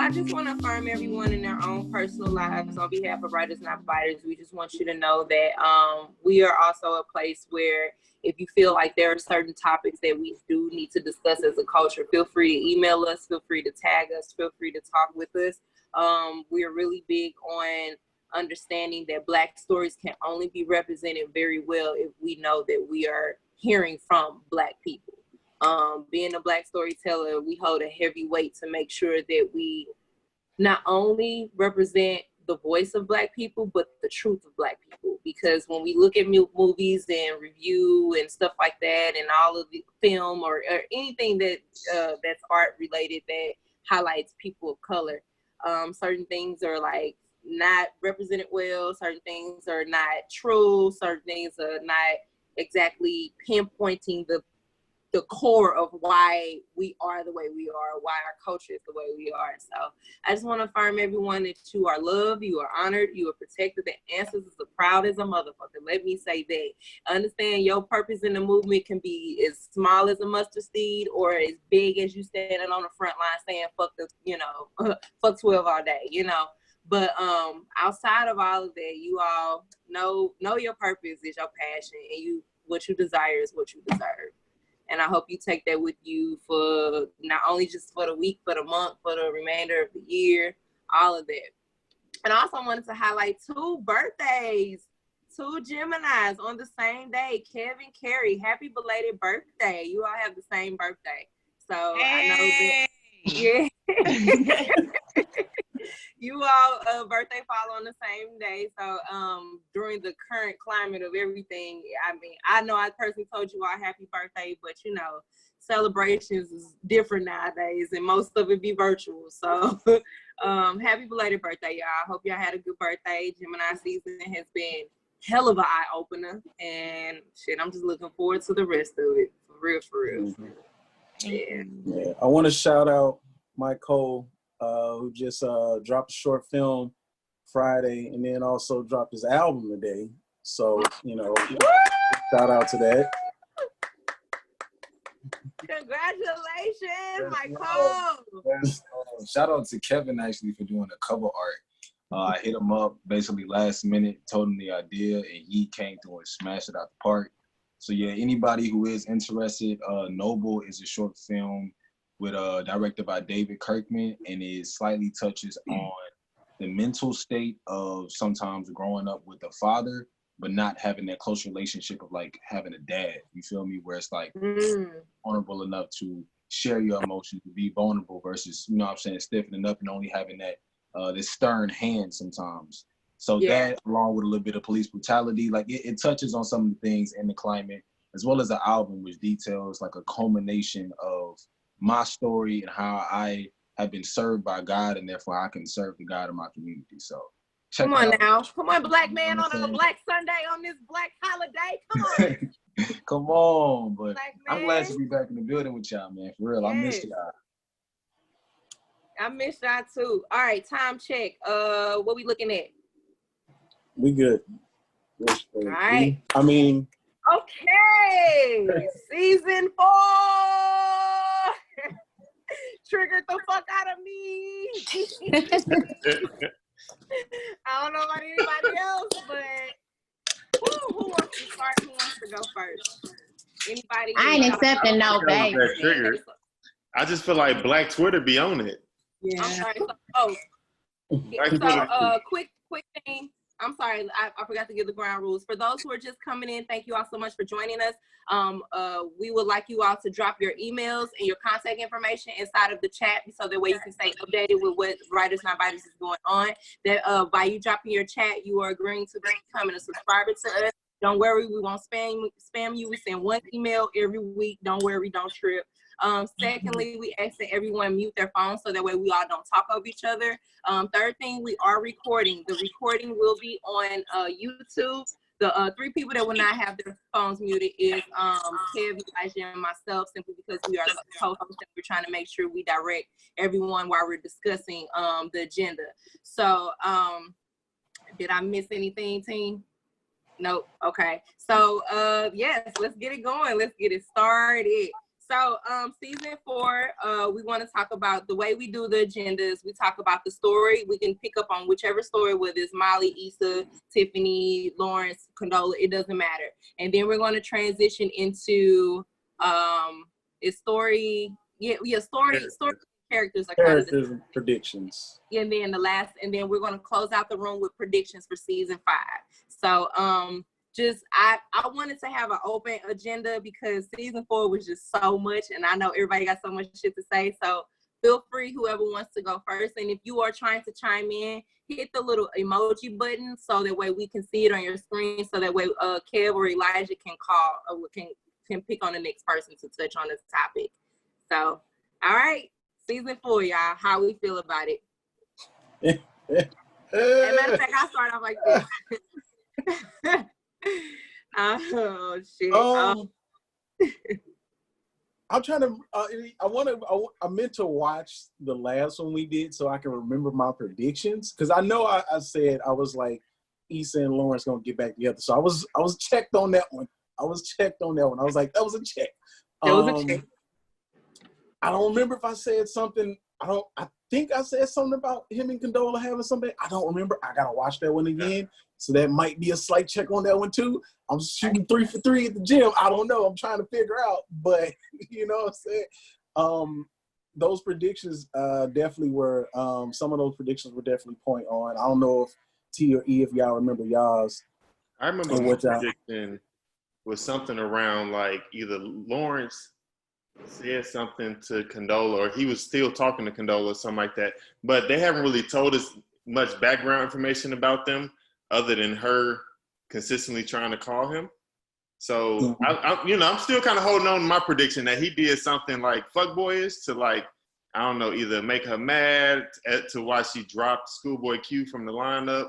I just want to affirm everyone in their own personal lives on behalf of Writers Not Biters. We just want you to know that we are also a place where if you feel like there are certain topics that we do need to discuss as a culture, feel free to email us, feel free to tag us, feel free to talk with us. We are really big on understanding that Black stories can only be represented very well if we know that we are hearing from Black people. Being a Black storyteller, we hold a heavy weight to make sure that we not only represent the voice of Black people, but the truth of Black people. Because when we look at movies and review and stuff like that, and all of the film or anything that that's art related that highlights people of color, certain things are like not represented well, certain things are not true, certain things are not exactly pinpointing the core of why we are the way we are, why our culture is the way we are. So I just want to affirm everyone that you are loved, you are honored, you are protected. The ancestors are proud as a motherfucker. Let me say that. Understand your purpose in the movement can be as small as a mustard seed or as big as you standing on the front line saying fuck the, fuck 12 all day, But outside of all of that, you all know your purpose is your passion, and what you desire is what you deserve. And I hope you take that with you for not only just for the week, for the month, for the remainder of the year, all of that. And I also wanted to highlight 2 birthdays, 2 Geminis on the same day. Kevin Carey, happy belated birthday. You all have the same birthday. So I know that, yeah. You all birthday fall on the same day. So during the current climate of everything, I know I personally told you all happy birthday, but celebrations is different nowadays and most of it be virtual. So happy belated birthday, y'all. I hope y'all had a good birthday. Gemini season has been hell of an eye opener, and shit, I'm just looking forward to the rest of it. For real. Mm-hmm. Yeah. I want to shout out Mike Cole, who just dropped a short film Friday and then also dropped his album today. So, shout out to that. Congratulations, Michael. Shout out to Kevin actually for doing the cover art. I hit him up basically last minute, told him the idea, and he came through and smashed it out the park. So yeah, anybody who is interested, Noble is a short film directed by David Kirkman, and it slightly touches on the mental state of sometimes growing up with a father, but not having that close relationship of like having a dad. You feel me? Where it's like vulnerable enough to share your emotions, to be vulnerable versus, stiffening up and only having that this stern hand sometimes. So that, along with a little bit of police brutality, like it touches on some of the things in the climate, as well as the album, which details like a culmination of my story and how I have been served by God, and therefore I can serve the God of my community. So come on now. Come on, Black man on a Black Sunday on this Black holiday. Come on. Come on, but I'm glad to be back in the building with y'all, man. For real, yes. I missed y'all. I missed y'all too. All right, time check. What we looking at? We good. All right. Okay. Season 4. Triggered the fuck out of me. I don't know about anybody else, but who wants to start? Who wants to go first? Anybody? I ain't accepting no baby. I just feel like Black Twitter be on it. Yeah. I'm sorry. Quick thing. I'm sorry, I forgot to give the ground rules. For those who are just coming in, thank you all so much for joining us. We would like you all to drop your emails and your contact information inside of the chat, so that way you can stay updated with what Writers Not Biters is going on. That by you dropping your chat, you are agreeing to becoming a subscriber to us. Don't worry, we won't spam you. We send one email every week. Don't worry, don't trip. Secondly, we ask that everyone mute their phones so that way we all don't talk over each other. Third thing, we are recording. The recording will be on YouTube. The 3 people that will not have their phones muted is Kev, Elijah, and myself, simply because we are the co-hosts and we're trying to make sure we direct everyone while we're discussing the agenda. So did I miss anything, team? Nope. Okay. So yes, let's get it going. Let's get it started. So, season 4, we want to talk about the way we do the agendas. We talk about the story. We can pick up on whichever story, whether it's Molly, Issa, Tiffany, Lawrence, Condola, it doesn't matter. And then we're going to transition into story characters are kind of Characters and predictions. and then we're going to close out the room with predictions for season 5. So, I wanted to have an open agenda because season 4 was just so much, and I know everybody got so much shit to say. So feel free, whoever wants to go first. And if you are trying to chime in, hit the little emoji button so that way we can see it on your screen. So that way, Kev or Elijah can call or can pick on the next person to touch on this topic. So, all right, season 4, y'all. How we feel about it? As a matter of fact, I start off like this. Oh shit! I'm trying to. I meant to watch the last one we did so I can remember my predictions because I know I said I was like Issa and Lawrence gonna get back together. So I was checked on that one. I was like, that was a check. That was a check. I don't remember if I said something. I think I said something about him and Condola having something. I don't remember. I gotta watch that one again. So that might be a slight check on that one too. I'm shooting 3 for 3 at the gym. I don't know. I'm trying to figure out, but you know what I'm saying? Those predictions definitely were, some of those predictions were definitely point on. I don't know if T or E, if y'all remember y'all's. I remember my prediction was something around like either Lawrence said something to Condola or he was still talking to Condola or something like that. But they haven't really told us much background information about them other than her consistently trying to call him. So, I'm still kind of holding on to my prediction that he did something like fuckboyish to like, I don't know, either make her mad to why she dropped Schoolboy Q from the lineup,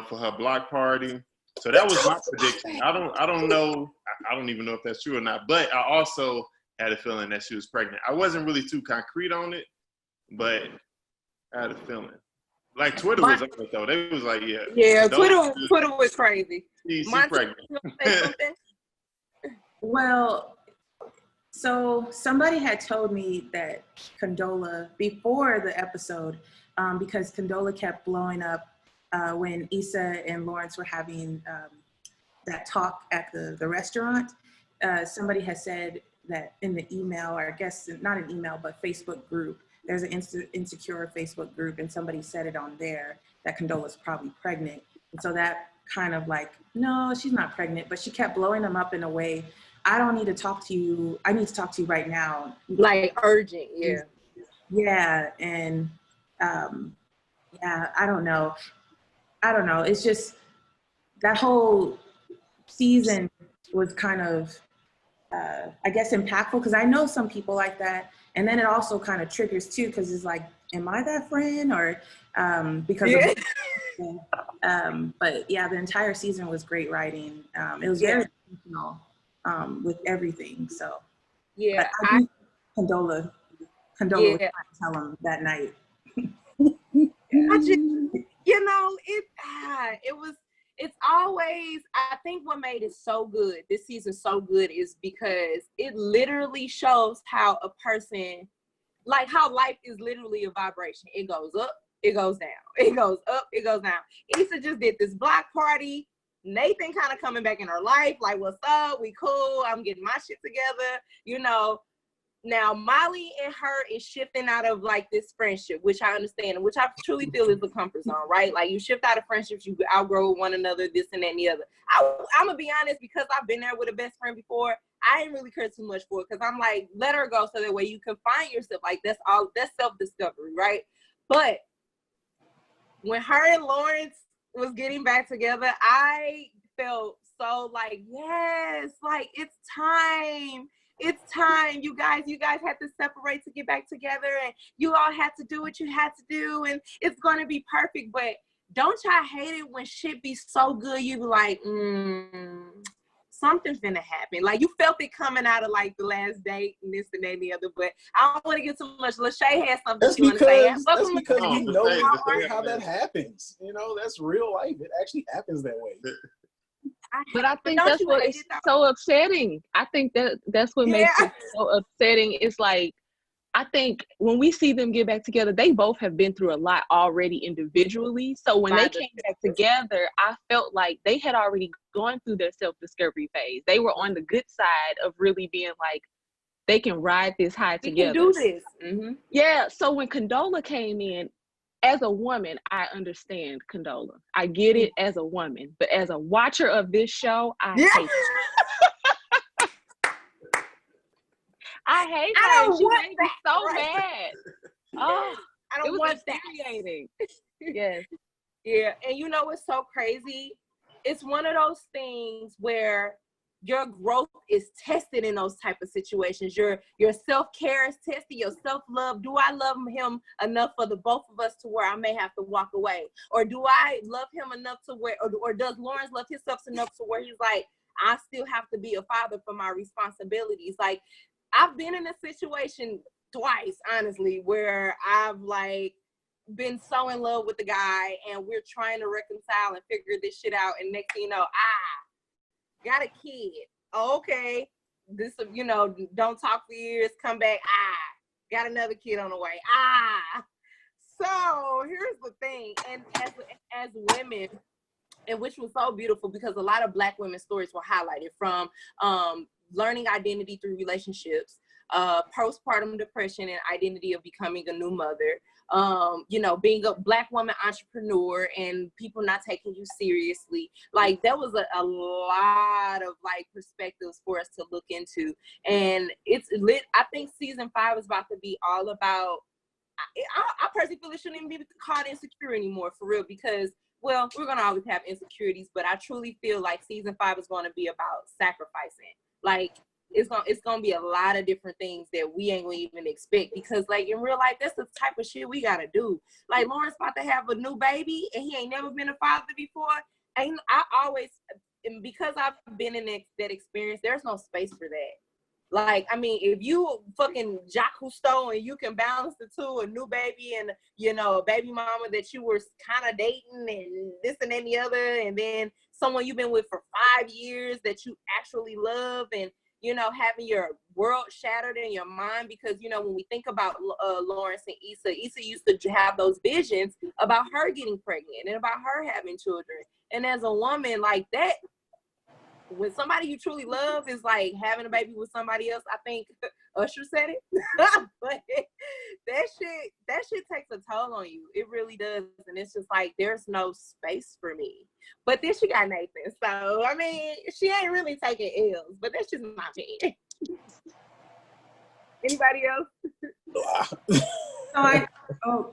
for her block party. So that was my prediction. I don't know. I don't even know if that's true or not. But I also had a feeling that she was pregnant. I wasn't really too concrete on it, but I had a feeling. Like Twitter was on it though. They was like, yeah. Yeah, Twitter was crazy. She's pregnant. Well, so somebody had told me that Condola, before the episode, because Condola kept blowing up when Issa and Lawrence were having that talk at the restaurant, somebody had said that in the email, or I guess not an email, but Facebook group, there's an insecure Facebook group, and somebody said it on there that Condola's probably pregnant. And so that kind of like, no, she's not pregnant, but she kept blowing them up in a way, I don't need to talk to you. I need to talk to you right now. Like urgent, yeah. Yeah, and I don't know. It's just that whole season was kind of, I guess, impactful because I know some people like that. And then it also kind of triggers too, because it's like, am I that friend? Or because but yeah, the entire season was great writing. It was very emotional with everything. So yeah, I think Condola was trying to tell him that night. It's always, I think what made it so good, this season so good, is because it literally shows how a person, like how life is literally a vibration. It goes up, it goes down. It goes up, it goes down. Issa just did this block party. Nathan kind of coming back in her life, like, what's up? We cool. I'm getting my shit together, Now, Molly and her is shifting out of, like, this friendship, which I understand, which I truly feel is the comfort zone, right? Like, you shift out of friendships, you outgrow one another, this and that and the other. I'm going to be honest, because I've been there with a best friend before, I didn't really care too much for it, because I'm like, let her go so that way you can find yourself. Like, that's self-discovery, right? But when her and Lawrence was getting back together, I felt so like, yes, like, it's time. It's time. You guys had to separate to get back together, and you all had to do what you had to do, and it's going to be perfect. But don't y'all hate it when shit be so good, you be like, something's gonna happen. Like, you felt it coming out of, like, the last date and this and that and the other, but I don't want to get too much. Lachey has something she want to say. That's because you know how that happens. That's real life. It actually happens that way. But I think don't that's you what hate is it, though? so upsetting. I think that's what makes it so upsetting. It's like, I think when we see them get back together, they both have been through a lot already individually. So when they came back together, I felt like they had already gone through their self-discovery phase. They were on the good side of really being like, they can ride this high We together. can do this. Mm-hmm. Yeah. So when Condola came in, as a woman, I understand Condola. I get it as a woman, but as a watcher of this show, I hate it. I hate I her. don't She want made me that, so right? mad. Oh, I it don't was want that. infuriating. Yes. Yeah, and you know what's so crazy? It's one of those things where your growth is tested in those type of situations. Your self-care is tested, your self-love. Do I love him enough for the both of us to where I may have to walk away? Or do I love him enough to where, or does Lawrence love himself enough to where he's like, I still have to be a father for my responsibilities? Like, I've been in a situation twice, honestly, where I've like been so in love with the guy and we're trying to reconcile and figure this shit out, and next thing you know, got a kid. Oh, okay. This, you know, don't talk for years, come back. Got another kid on the way. So here's the thing, and as women, and which was so beautiful because a lot of Black women's stories were highlighted, from learning identity through relationships, postpartum depression and identity of becoming a new mother, you know, being a Black woman entrepreneur and people not taking you seriously. Like, there was a lot of like perspectives for us to look into, and it's lit. I think season 5 is about to be all about, I personally feel it shouldn't even be called insecure anymore, for real, because, well, we're gonna always have insecurities, but I truly feel like season 5 is gonna be about sacrificing. Like, it's gonna be a lot of different things that we ain't gonna even expect, because like in real life, that's the type of shit we gotta do. Like, Lawrence about to have a new baby and he ain't never been a father before. And I always, and because I've been in that experience, there's no space for that. Like, I mean, if you fucking Jacques Cousteau and you can balance the two, a new baby and, you know, a baby mama that you were kind of dating and this and then the other, and then someone you've been with for 5 years that you actually love, and, you know, having your world shattered in your mind, because, you know, when we think about Lawrence and Issa used to have those visions about her getting pregnant and about her having children. And as a woman, like that, when somebody you truly love is like having a baby with somebody else, I think Usher said it, but that shit takes a toll on you. It really does. And it's just like, there's no space for me. But then she got Nathan. So, I mean, she ain't really taking L's, but that's just my opinion. Anybody else?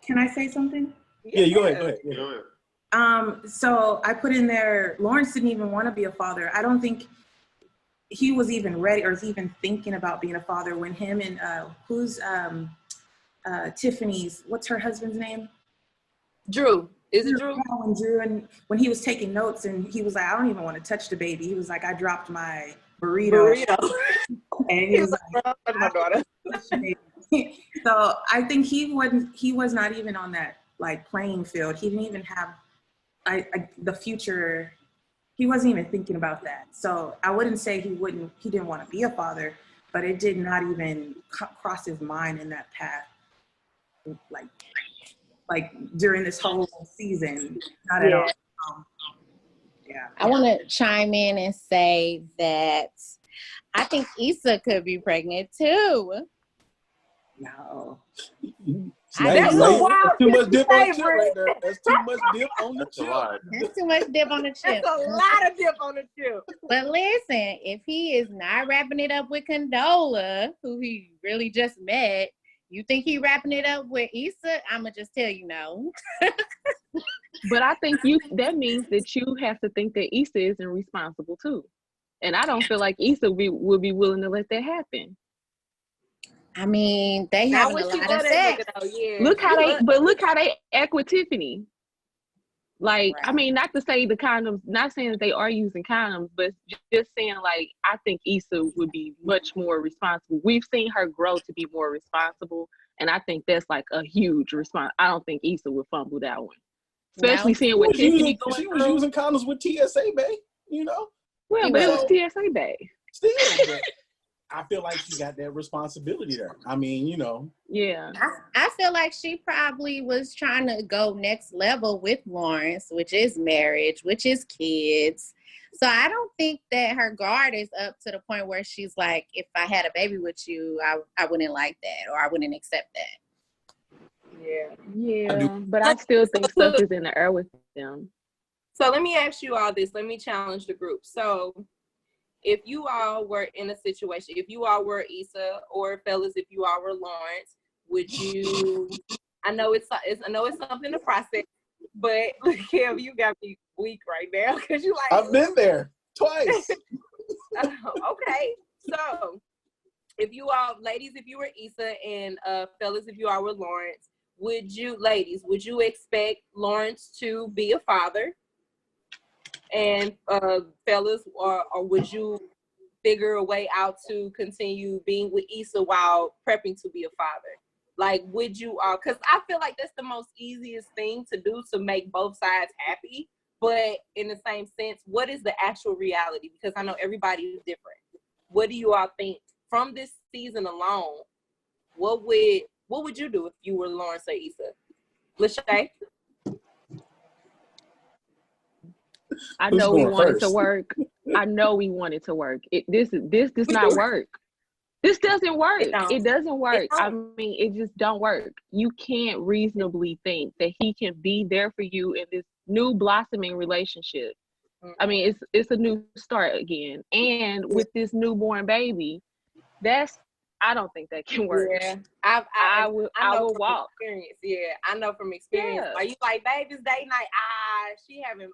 Can I say something? Yeah, you go ahead. Go ahead. So I put in there, Lawrence didn't even want to be a father. I don't think he was even ready or even thinking about being a father when him and Tiffany's, what's her husband's name? Drew. Is it Drew? When he was taking notes and he was like, I don't even want to touch the baby. He was like, I dropped my burrito. And he was like, my daughter. So I think he was not even on that like playing field. He didn't even have the future. He wasn't even thinking about that. So I wouldn't say he didn't want to be a father, but it did not even cross his mind in that path. Like during this whole season, not at all. Yeah. I want to chime in and say that I think Issa could be pregnant too. No. That's too much dip on the chip right there. That's too much dip on the chip. That's too much dip on the chip. That's a lot of dip on the chip. But listen, if he is not wrapping it up with Condola, who he really just met, you think he wrapping it up with Issa? I'ma just tell you no. But I think that means that you have to think that Issa isn't responsible too. And I don't feel like Issa would be willing to let that happen. I mean, they having a lot of sex. Look how they act with Tiffany. Like, right. I mean, not to say the condoms, not saying that they are using condoms, but just saying, like, I think Issa would be much more responsible. We've seen her grow to be more responsible, and I think that's like a huge response. I don't think Issa would fumble that one. Especially seeing what Tiffany going She was using condoms with TSA, babe, you know? Well, You but it know, was TSA Day. Still, but I feel like she got that responsibility there. I mean, you know. Yeah. I feel like she probably was trying to go next level with Lawrence, which is marriage, which is kids. So I don't think that her guard is up to the point where she's like, if I had a baby with you, I wouldn't like that or I wouldn't accept that. yeah. Yeah. But I still think stuff is in the air with them. So let me ask you all this. Let me challenge the group. So if you all were in a situation, if you all were Issa, or fellas, if you all were Lawrence, would you? I know it's something to process, but look, Kim, you got me weak right now because you like. I've been there twice. Okay, so if you all, ladies, if you were Issa, and fellas, if you all were Lawrence, would you expect Lawrence to be a father? And fellas, or would you figure a way out to continue being with Issa while prepping to be a father? Like, would you all, because I feel like that's the most easiest thing to do to make both sides happy. But in the same sense, what is the actual reality? Because I know everybody is different. What do you all think from this season alone? What would you do if you were Lawrence or Issa? Lachey? I Who's know we going wanted to first? work. I know we wanted to work. This does not work. This doesn't work. It doesn't work. I mean, it just don't work. You can't reasonably think that he can be there for you in this new blossoming relationship. I mean, it's a new start again. And with this newborn baby, I don't think that can work. Yeah, I will walk. Experience. Yeah, I know from experience. Yeah. Are you like, baby's day night? She having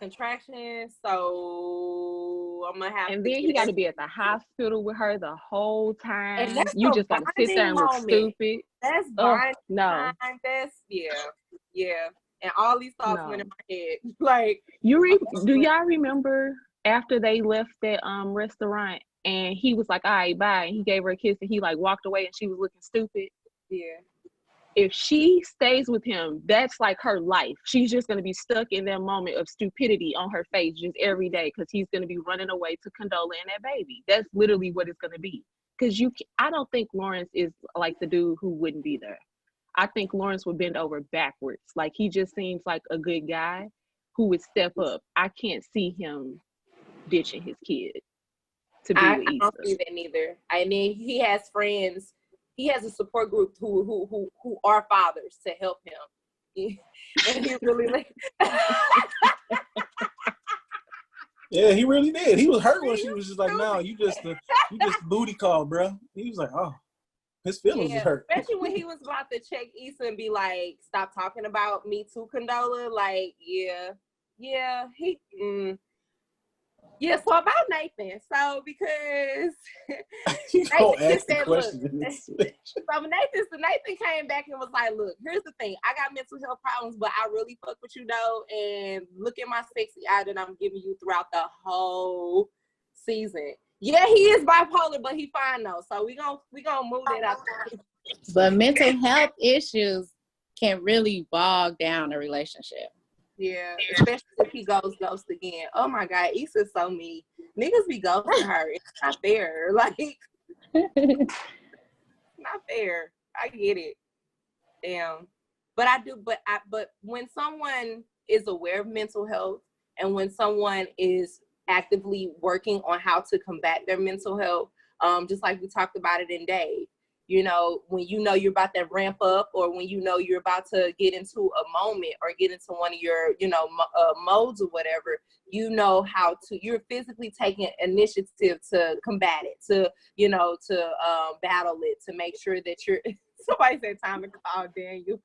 contractions, so I'm gonna have. And then he got to be at the hospital with her the whole time. And that's you just got to sit there and look stupid. That's bonding no. time. That's yeah. And all these thoughts went in my head. Like, do y'all remember after they left that restaurant? And he was like, all right, bye. And he gave her a kiss and he like walked away and she was looking stupid. Yeah. If she stays with him, that's like her life. She's just going to be stuck in that moment of stupidity on her face just every day because he's going to be running away to Condola and that baby. That's literally what it's going to be. Because I don't think Lawrence is like the dude who wouldn't be there. I think Lawrence would bend over backwards. Like, he just seems like a good guy who would step up. I can't see him ditching his kid. I don't see that neither. I mean, he has friends. He has a support group who are fathers to help him. And he really like. Yeah, he really did. He was hurt when she was just like, "No, you just booty call, bro." He was like, "Oh, his feelings was hurt." Especially when he was about to check Issa and be like, "Stop talking about me too, Condola." Like, Yeah, so about Nathan. So because Nathan came back and was like, look, here's the thing. I got mental health problems, but I really fuck with you though. And look at my sexy eye that I'm giving you throughout the whole season. Yeah, he is bipolar, but he fine though. So we gonna move that out there. But mental health issues can really bog down a relationship. Yeah, especially if he goes ghost again. Oh my God, Issa's so mean. Niggas be ghosting her. It's not fair. Like, it's not fair. I get it. Damn. But but when someone is aware of mental health and when someone is actively working on how to combat their mental health, just like we talked about it in Dave, you know, when you know you're about to ramp up or when you know you're about to get into a moment or get into one of your, modes or whatever, you know how to, you're physically taking initiative to combat it, to battle it, to make sure that you're, somebody said time to call Daniel.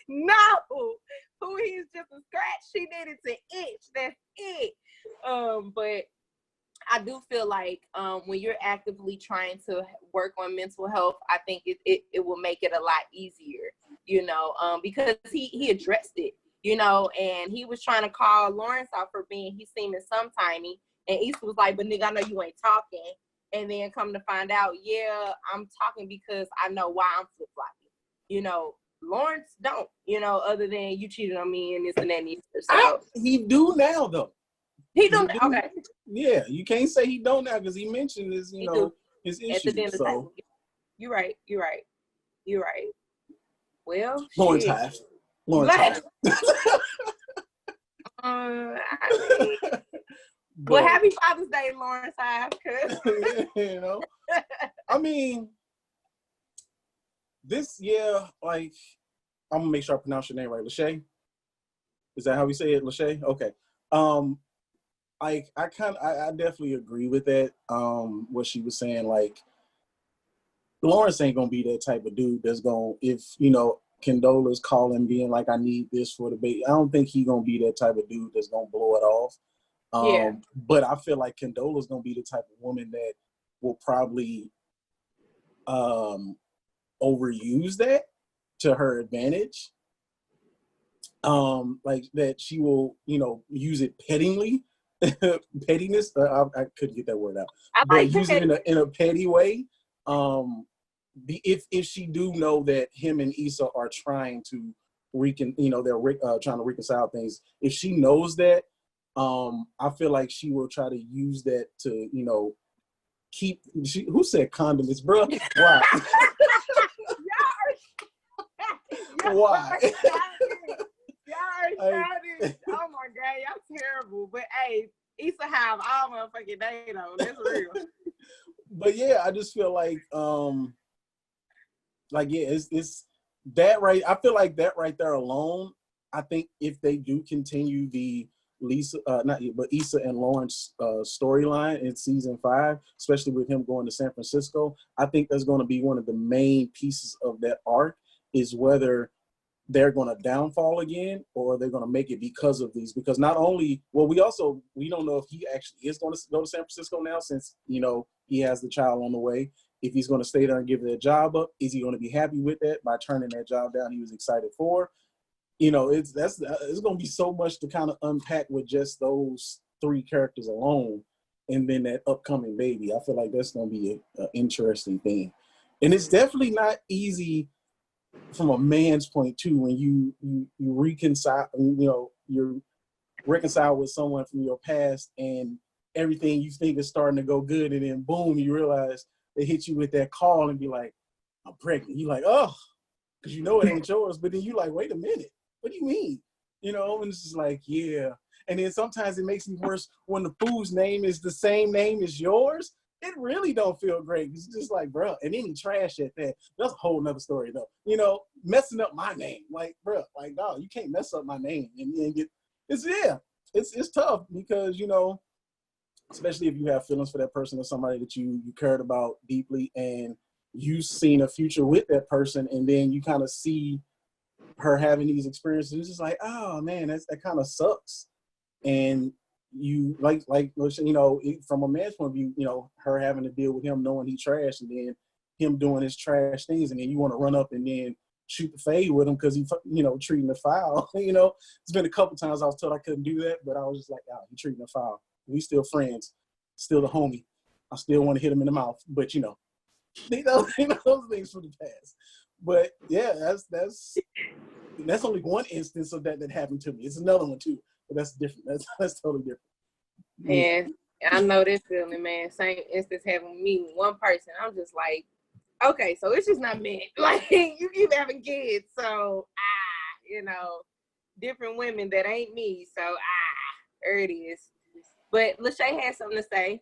No, who he's just a scratch. She needed to itch. That's it. But I do feel like when you're actively trying to work on mental health, I think it will make it a lot easier, because he addressed it, and he was trying to call Lawrence out for he seeming sometimey, and Issa was like, but nigga, I know you ain't talking. And then come to find out, yeah, I'm talking because I know why I'm flip-flopping. Lawrence don't, other than you cheated on me and this and that. And so. He do now, though. He don't. Okay. Yeah, you can't say he don't now because he mentioned his, He do. his At the dinner issues. So table. You're right. Well, Lawrence shit. Hive. Lawrence Hive. I mean, well, happy Father's Day, Lawrence Hive. I mean, like, I'm gonna make sure I pronounce your name right. Lachey? Is that how we say it? Lachey? Okay. I definitely agree with that. What she was saying, like, Lawrence ain't gonna be that type of dude that's gonna, if Condola's calling being like, I need this for the baby. I don't think he gonna be that type of dude that's gonna blow it off. But I feel like Condola's gonna be the type of woman that will probably overuse that to her advantage. Like that she will, use it pettingly. Pettiness. I couldn't get that word out. But use it in a petty way. If she do know that him and Issa are trying to trying to reconcile things. If she knows that, I feel like she will try to use that to, keep. Who said condoms, bro? Why? Why? Y'all are childish. Oh my God, y'all terrible. But hey, Issa have all motherfucking day though. That's real. But yeah, I just feel like it's that right. I feel like that right there alone. I think if they do continue the Issa and Lawrence storyline in season 5, especially with him going to San Francisco, I think that's going to be one of the main pieces of that arc, is whether they're going to downfall again or they're going to make it because of these. Because not only, we don't know if he actually is going to go to San Francisco now, since he has the child on the way. If he's going to stay there and give that job up, is he going to be happy with that by turning that job down he was excited for? It's going to be so much to kind of unpack with just those 3 characters alone, and then that upcoming baby. I feel like that's going to be an interesting thing, and it's definitely not easy from a man's point too, when you reconcile, you're reconciled with someone from your past and everything you think is starting to go good, and then boom, you realize they hit you with that call and be like, I'm pregnant. You like, oh, because it ain't yours, but then you like, wait a minute, what do you mean? And it's just like, yeah. And then sometimes it makes it worse when the food's name is the same name as yours. It really don't feel great. It's just like, bro, and then he trash at that. That's a whole nother story though. Messing up my name. Like, bro, like, dog, you can't mess up my name and get it's tough because, especially if you have feelings for that person or somebody that you cared about deeply, and you've seen a future with that person, and then you kind of see her having these experiences. It's just like, oh man, that kind of sucks. And you like from a man's point of view, her having to deal with him knowing he trash, and then him doing his trash things, and then you want to run up and then shoot the fade with him because he treating the foul. It's been a couple times I was told I couldn't do that, but I was just like, oh, he treating the foul. We still friends, still the homie. I still want to hit him in the mouth, but those things from the past. But yeah, that's only one instance of that happened to me. It's another one too. But that's different. That's totally different. Yeah, I know this feeling, man. Same instance having me with one person. I'm just like, okay, so it's just not me. Like, you keep having kids, so different women that ain't me. So there it is. But Lachey had something to say.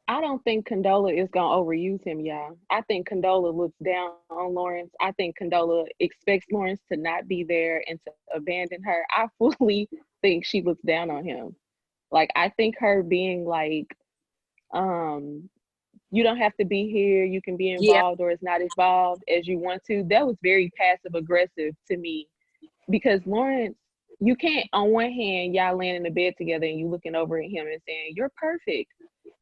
I don't think Condola is gonna overuse him, y'all. I think Condola looks down on Lawrence. I think Condola expects Lawrence to not be there and to abandon her. I fully think she looks down on him. Like, I think her being like, you don't have to be here, you can be involved or it's not involved as you want to. That was very passive aggressive to me, because Lawrence, you can't, on one hand, y'all laying in the bed together and you looking over at him and saying, you're perfect.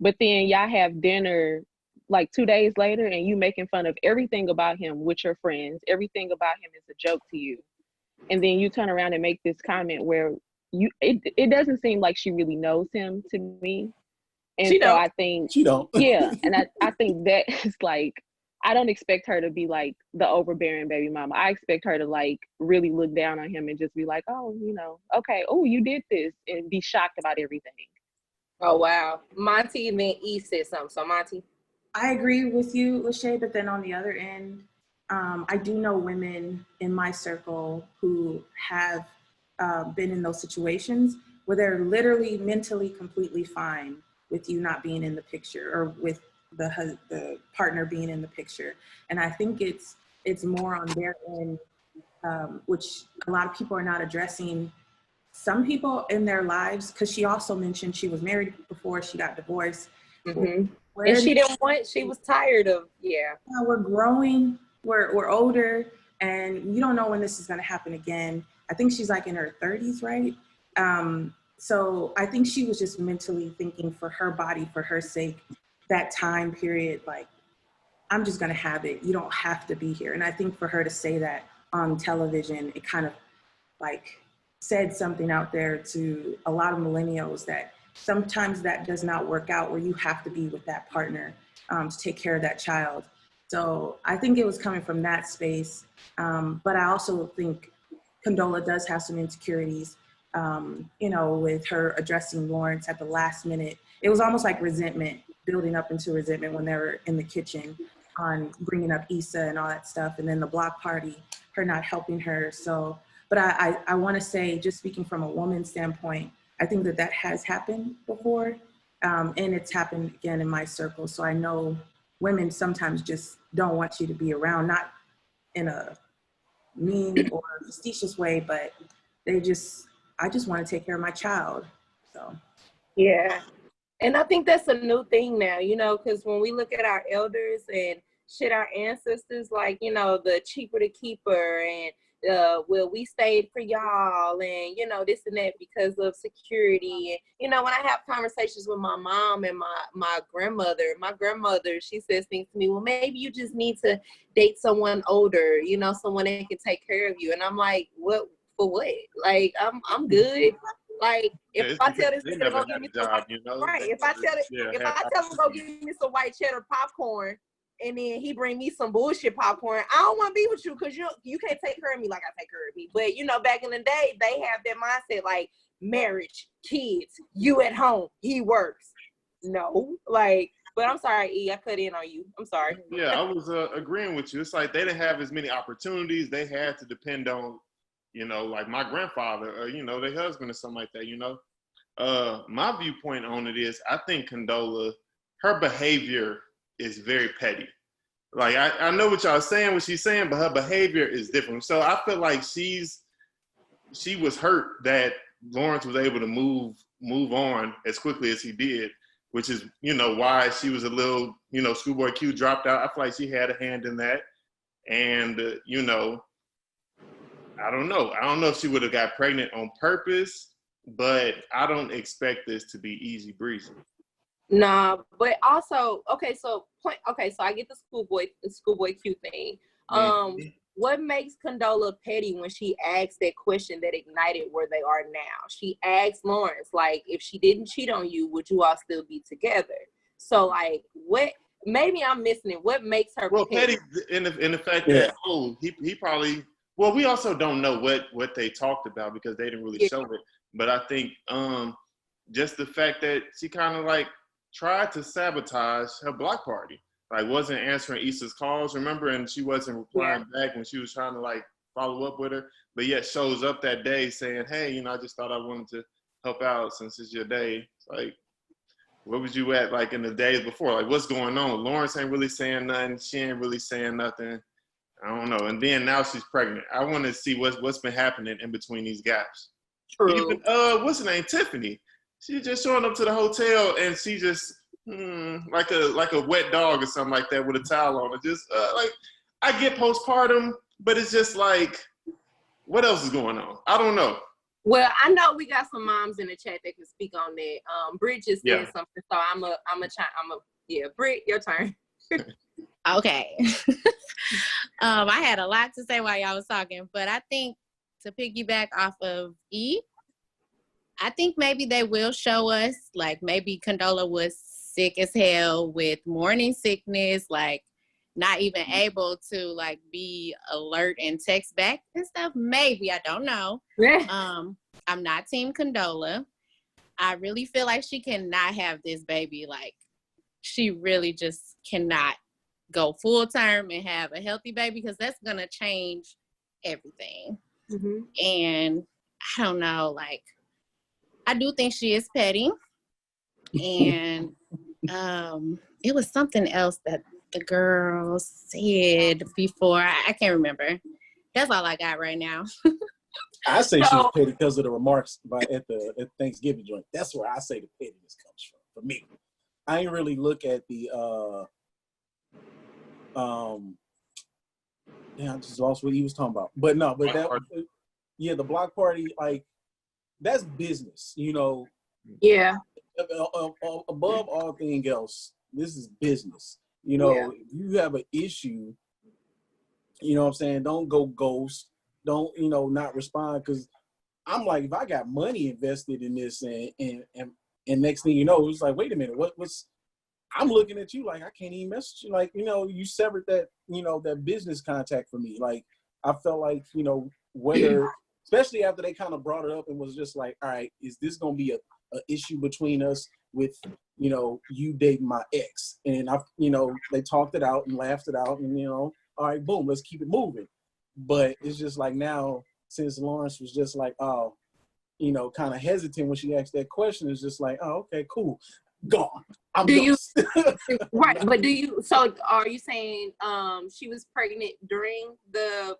But then y'all have dinner like 2 days later and you making fun of everything about him with your friends. Everything about him is a joke to you. And then you turn around and make this comment where it doesn't seem like she really knows him to me. And she so don't. I think she don't. yeah. And I think that is like, I don't expect her to be like the overbearing baby mama. I expect her to like really look down on him and just be like, oh, you know, okay, oh, you did this, and be shocked about everything. Oh wow, Monty and then E said something. So Monty, I agree with you, Lachey, but then on the other end, I do know women in my circle who have been in those situations where they're literally mentally completely fine with you not being in the picture, or with the partner being in the picture. And I think it's more on their end, which a lot of people are not addressing. Some people in their lives, because she also mentioned she was married before she got divorced. and she didn't want. She was tired of. Yeah. We're growing. We're older, and you don't know when this is going to happen again. I think she's like in her 30s, right? So I think she was just mentally thinking for her body, for her sake, that time period, like, I'm just going to have it. You don't have to be here. And I think for her to say that on television, it kind of like said something out there to a lot of millennials that sometimes that does not work out, where you have to be with that partner to take care of that child. So I think it was coming from that space. But I also think Condola does have some insecurities, you know, with her addressing Lawrence at the last minute. It was almost like resentment, building up into resentment when they were in the kitchen on bringing up Issa and all that stuff. And then the block party, her not helping her. So, but I want to say, just speaking from a woman's standpoint, I think that has happened before. And it's happened again in my circle. So I know women sometimes just don't want you to be around, not in a mean or facetious way, but I just want to take care of my child. So. Yeah. And I think that's a new thing now, you know, because when we look at our elders and shit, our ancestors, like, you know, the cheaper the keeper, and well, we stayed for y'all, and, you know, this and that because of security. And, you know, when I have conversations with my mom and my grandmother, she says things to me, well, maybe you just need to date someone older, you know, someone that can take care of you. And I'm like, what, for what? Like, I'm good. Like, if I tell this nigga to go get me some job, you know? Right. If I tell him to go get me some white cheddar popcorn, and then he bring me some bullshit popcorn, I don't want to be with you, because you can't take care of me like I take care of me. But, you know, back in the day, they have that mindset, like, marriage, kids, you at home, he works. No, like, but I'm sorry, E, I cut in on you. I'm sorry. Yeah, I was agreeing with you. It's like they didn't have as many opportunities. They had to depend on, you know, like my grandfather, or, you know, their husband or something like that, you know. My viewpoint on it is, I think Condola, her behavior is very petty. Like, I know what y'all saying, what she's saying, but her behavior is different. So I feel like she was hurt that Lawrence was able to move on as quickly as he did, which is, you know, why she was a little, you know, Schoolboy Q dropped out. I feel like she had a hand in that. And, you know, I don't know. I don't know if she would have got pregnant on purpose, but I don't expect this to be easy breezy. Nah, but also, so I get the Schoolboy Q thing. What makes Condola petty when she asks that question that ignited where they are now? She asked Lawrence, like, if she didn't cheat on you, would you all still be together? So, like, what? Maybe I'm missing it. What makes her petty? In the fact that he probably. Well, we also don't know what they talked about, because they didn't really show it. But I think just the fact that she kind of like tried to sabotage her block party, like wasn't answering Issa's calls, remember? And she wasn't replying back when she was trying to like follow up with her, but yet shows up that day saying, hey, you know, I just thought I wanted to help out since it's your day. It's like, where was you at like in the days before? Like, what's going on? Lawrence ain't really saying nothing. She ain't really saying nothing. I don't know. And then now she's pregnant. I want to see what's been happening in between these gaps. True. Even what's her name? Tiffany. She's just showing up to the hotel and she just like a wet dog or something like that with a towel on it. Just like, I get postpartum, but it's just like, what else is going on? I don't know. Well, I know we got some moms in the chat that can speak on that. Brit just said something, so Brit, your turn. Okay. I had a lot to say while y'all was talking, but I think to piggyback off of E, I think maybe they will show us, like maybe Condola was sick as hell with morning sickness, like not even able to like be alert and text back and stuff. Maybe, I don't know. I'm not Team Condola. I really feel like she cannot have this baby. Like, she really just cannot go full term and have a healthy baby, because that's gonna change everything. And I don't know, like, I do think she is petty. And it was something else that the girl said before. I can't remember. That's all I got right now. I say she was petty because of the remarks at Thanksgiving joint. That's where I say the pettiness comes from, for me. I ain't really look at the damn, I just lost what he was talking about. But no, but that, yeah, the block party, like, that's business, you know. Yeah. Above all thing else, this is business. You know, Yeah. if you have an issue, you know what I'm saying, don't go ghost. Don't, you know, not respond. Because I'm like, if I got money invested in this and next thing you know, it's like, wait a minute, what's I'm looking at you like I can't even message you. Like, you know, you severed that, you know, that business contact for me. Like, I felt like, you know, whether, especially after they kind of brought it up and was just like, all right, is this going to be a issue between us with, you know, you dating my ex? And I, you know, they talked it out and laughed it out and, you know, all right, boom, let's keep it moving. But it's just like now, since Lawrence was just like, oh, you know, kind of hesitant when she asked that question, it's just like, oh, okay, cool. Gone. I'm right, but do you, so are you saying she was pregnant during the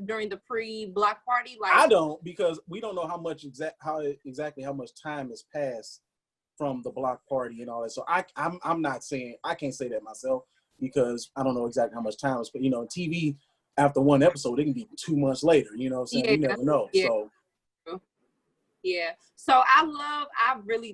during the pre-block party? Like, I don't, because we don't know exactly how much time has passed from the block party and all that. So I'm not saying, I can't say that myself because I don't know exactly how much time is, but you know, TV after one episode, it can be 2 months later, you know what I'm saying? Yeah, you never know. yeah. So yeah. So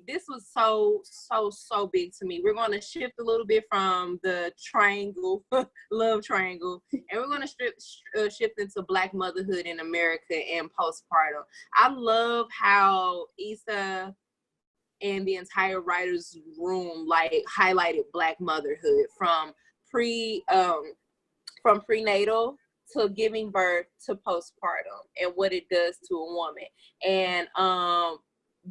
this was so big to me. We're going to shift a little bit from the triangle, love triangle, and we're going to shift into Black motherhood in America and postpartum. I love how Issa and the entire writers room like highlighted Black motherhood from prenatal to giving birth to postpartum and what it does to a woman. And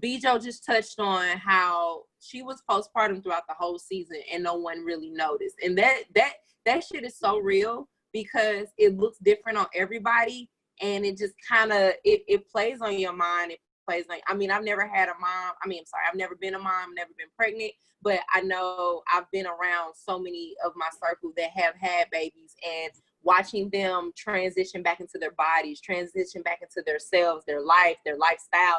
Bijo just touched on how she was postpartum throughout the whole season and no one really noticed. And that shit is so real because it looks different on everybody, and it just kind of it plays on your mind. It plays like, I mean, I've never had a mom. I've never been a mom, never been pregnant, but I know I've been around so many of my circle that have had babies, and watching them transition back into their bodies, transition back into themselves, their life, their lifestyle,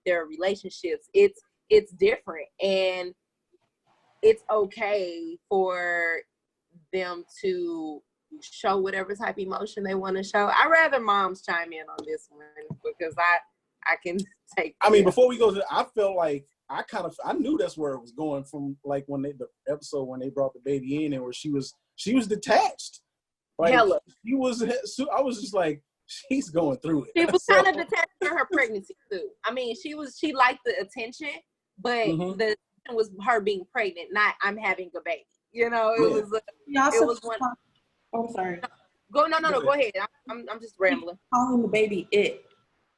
their relationships. It's different, and it's okay for them to show whatever type of emotion they want to show. I'd rather moms chime in on this one because I can take. I mean, before we go to, I felt like I knew that's where it was going from. Like when the episode when they brought the baby in and where she was detached. Like, hella. I was just like, she's going through it. She was kind of detached from her pregnancy too. I mean, she liked the attention, but the attention was her being pregnant, not I'm having a baby. You know, it was one. I'm sorry. Go ahead. I'm just rambling. Calling the baby it.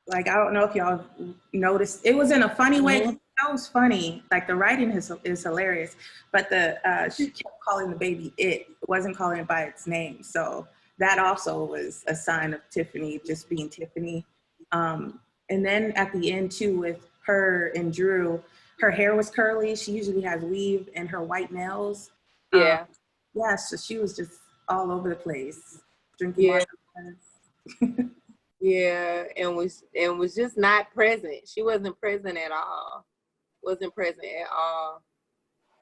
Like, I don't know if y'all noticed. It was in a funny way. That was funny. Like, the writing is hilarious. But she kept calling the baby it. Wasn't calling it by its name. So that also was a sign of Tiffany just being Tiffany. And then at the end, too, with her and Drew, her hair was curly. She usually has weave and her white nails. Yeah. So she was just all over the place. Drinking water. Yeah, and was just not present. She wasn't present at all.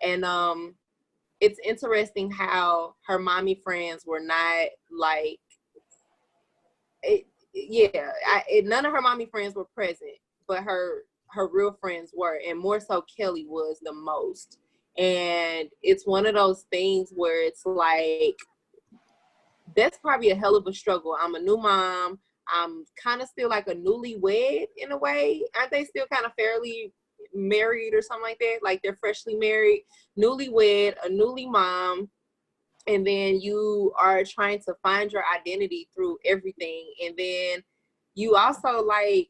And it's interesting how her mommy friends were not like it. Yeah, none of her mommy friends were present, but her real friends were, and more so Kelly was the most. And it's one of those things where it's like, that's probably a hell of a struggle. I'm a new mom. I'm kind of still like a newlywed in a way. Aren't they still kind of fairly married or something like that? Like they're freshly married, newlywed, a newly mom, and then you are trying to find your identity through everything, and then you also like,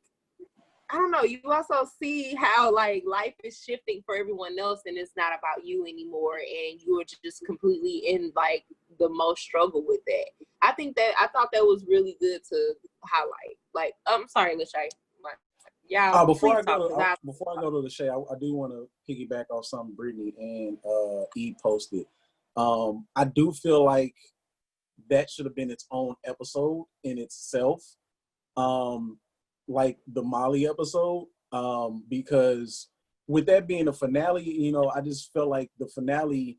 I don't know, you also see how like life is shifting for everyone else, and it's not about you anymore, and you are just completely in like the most struggle with that. I thought that was really good to highlight. Like, I'm sorry, Lachey. Yeah. Before I go to the Shay, I do want to piggyback off something Brittany and E posted. I do feel like that should have been its own episode in itself, like the Molly episode, because with that being a finale, you know, I just felt like the finale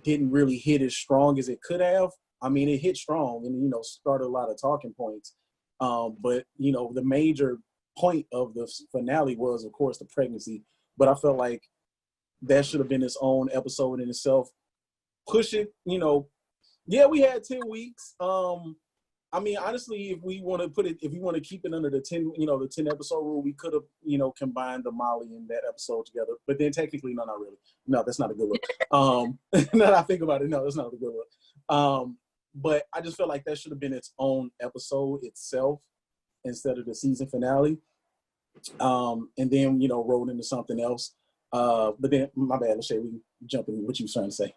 didn't really hit as strong as it could have. I mean, it hit strong and, you know, started a lot of talking points. But, you know, the major point of the finale was, of course, the pregnancy. But I felt like that should have been its own episode in itself. Push it, you know. Yeah, we had 10 weeks. I mean, honestly, if we want to keep it under the 10, you know, the 10 episode rule, we could have, you know, combined the Molly and that episode together. But then technically, no, not really. No, that's not a good look. Now that I think about it, no, that's not a good look. But I just felt like that should have been its own episode itself instead of the season finale. And then, you know, rolled into something else. But then, my bad, Lachey, we can jump in. What you were trying to say?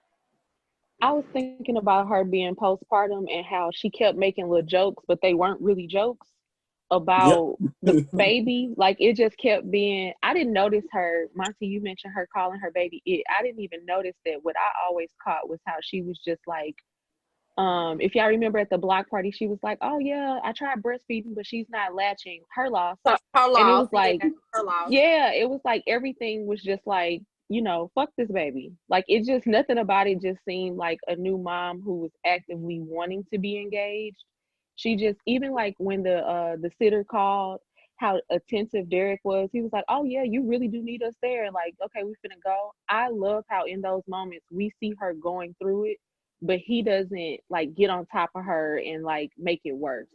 I was thinking about her being postpartum and how she kept making little jokes, but they weren't really jokes about the baby. Like, it just kept being, I didn't notice her, Monty, you mentioned her calling her baby it. I didn't even notice that. What I always caught was how she was just like, if y'all remember at the block party, she was like, oh yeah, I tried breastfeeding, but she's not latching. Her loss. And it was like, yeah, it was like everything was just like, you know, fuck this baby. Like, it just, nothing about it just seemed like a new mom who was actively wanting to be engaged. She just, even like when the sitter called, how attentive Derek was. He was like, oh yeah, you really do need us there. Like, okay, we finna go. I love how in those moments we see her going through it, but he doesn't like get on top of her and like make it worse.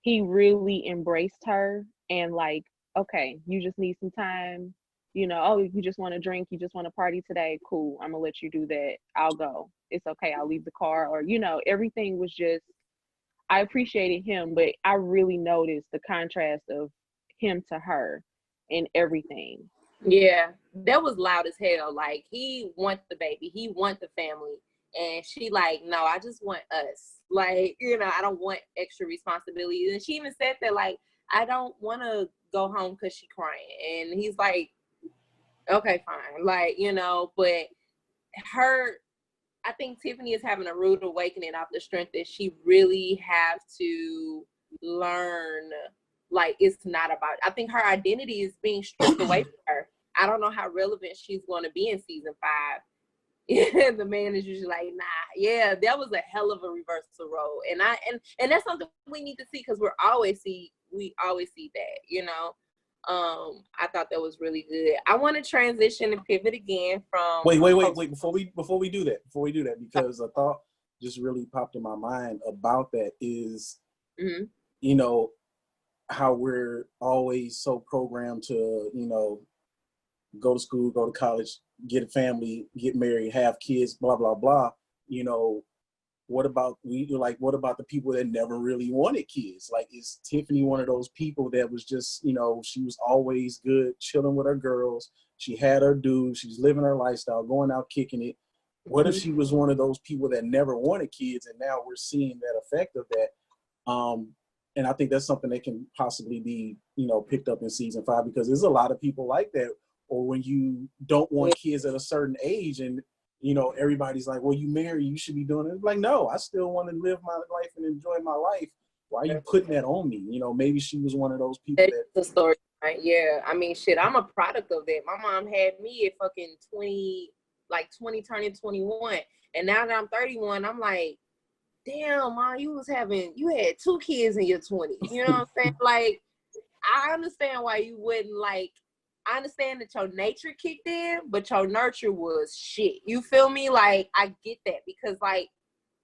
He really embraced her and like, okay, you just need some time. You know, oh, you just want to drink, you just want to party today, cool, I'm gonna let you do that. I'll go. It's okay, I'll leave the car. Or, you know, everything was just, I appreciated him, but I really noticed the contrast of him to her and everything. Yeah, that was loud as hell. Like, he wants the baby, he wants the family, and she like, no, I just want us. Like, you know, I don't want extra responsibilities. And she even said that, like, I don't want to go home because she crying. And he's like, okay, fine. Like, you know, but I think Tiffany is having a rude awakening off the strength that she really has to learn, like, it's not about, I think her identity is being stripped away from her. I don't know how relevant she's going to be in season 5. The man is usually like, nah, yeah, that was a hell of a reversal role. And that's something we need to see, because we always see that, you know. I thought that was really good. I want to transition and pivot again from wait before we do that, because a thought just really popped in my mind about that is, you know, how we're always so programmed to, you know, go to school, go to college, get a family, get married, have kids, blah blah blah. You know, what about the people that never really wanted kids? Like, is Tiffany one of those people that was just, you know, she was always good, chilling with her girls, she had her dudes, she's living her lifestyle, going out kicking it? What if she was one of those people that never wanted kids, and now we're seeing that effect of that? And I think that's something that can possibly be, you know, picked up in season 5, because there's a lot of people like that. Or when you don't want kids at a certain age, and, you know, everybody's like, well, you married, you should be doing it. Like, no, I still want to live my life and enjoy my life. Why are you putting that on me? You know, maybe she was one of those people that. The story, right? Yeah. I mean, shit, I'm a product of that. My mom had me at fucking 20 turning 21. And now that I'm 31, I'm like, damn, Mom, you had 2 kids in your 20s. You know what I'm saying? Like, I understand why you wouldn't, like, I understand that your nature kicked in, but your nurture was shit. You feel me? Like, I get that, because, like,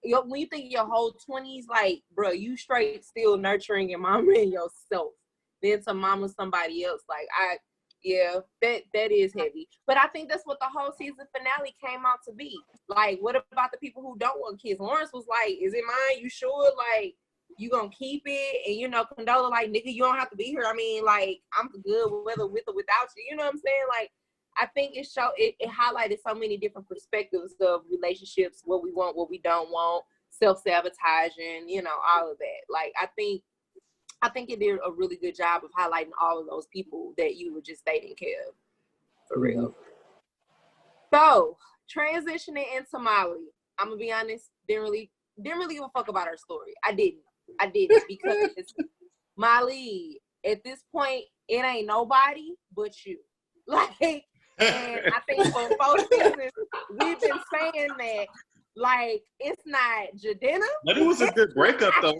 when you think your whole 20s, like, bro, you straight still nurturing your mama and yourself. Then to mama somebody else. Like, Yeah, that is heavy. But I think that's what the whole season finale came out to be. Like, what about the people who don't want kids? Lawrence was like, is it mine? You sure? Like, you gonna keep it? And, you know, Condola, like, nigga, you don't have to be here. I mean, like, I'm good whether with or without you. You know what I'm saying? Like, I think it highlighted so many different perspectives of relationships, what we want, what we don't want, self-sabotaging, you know, all of that. Like, I think it did a really good job of highlighting all of those people that you were just stating, Kev. For real. So, transitioning into Molly, I'm gonna be honest, didn't really give a fuck about her story. I didn't because Molly, at this point, it ain't nobody but you. Like, and I think for 4 seasons, we've been saying that. Like, it's not Jadena. But it was a good breakup, though.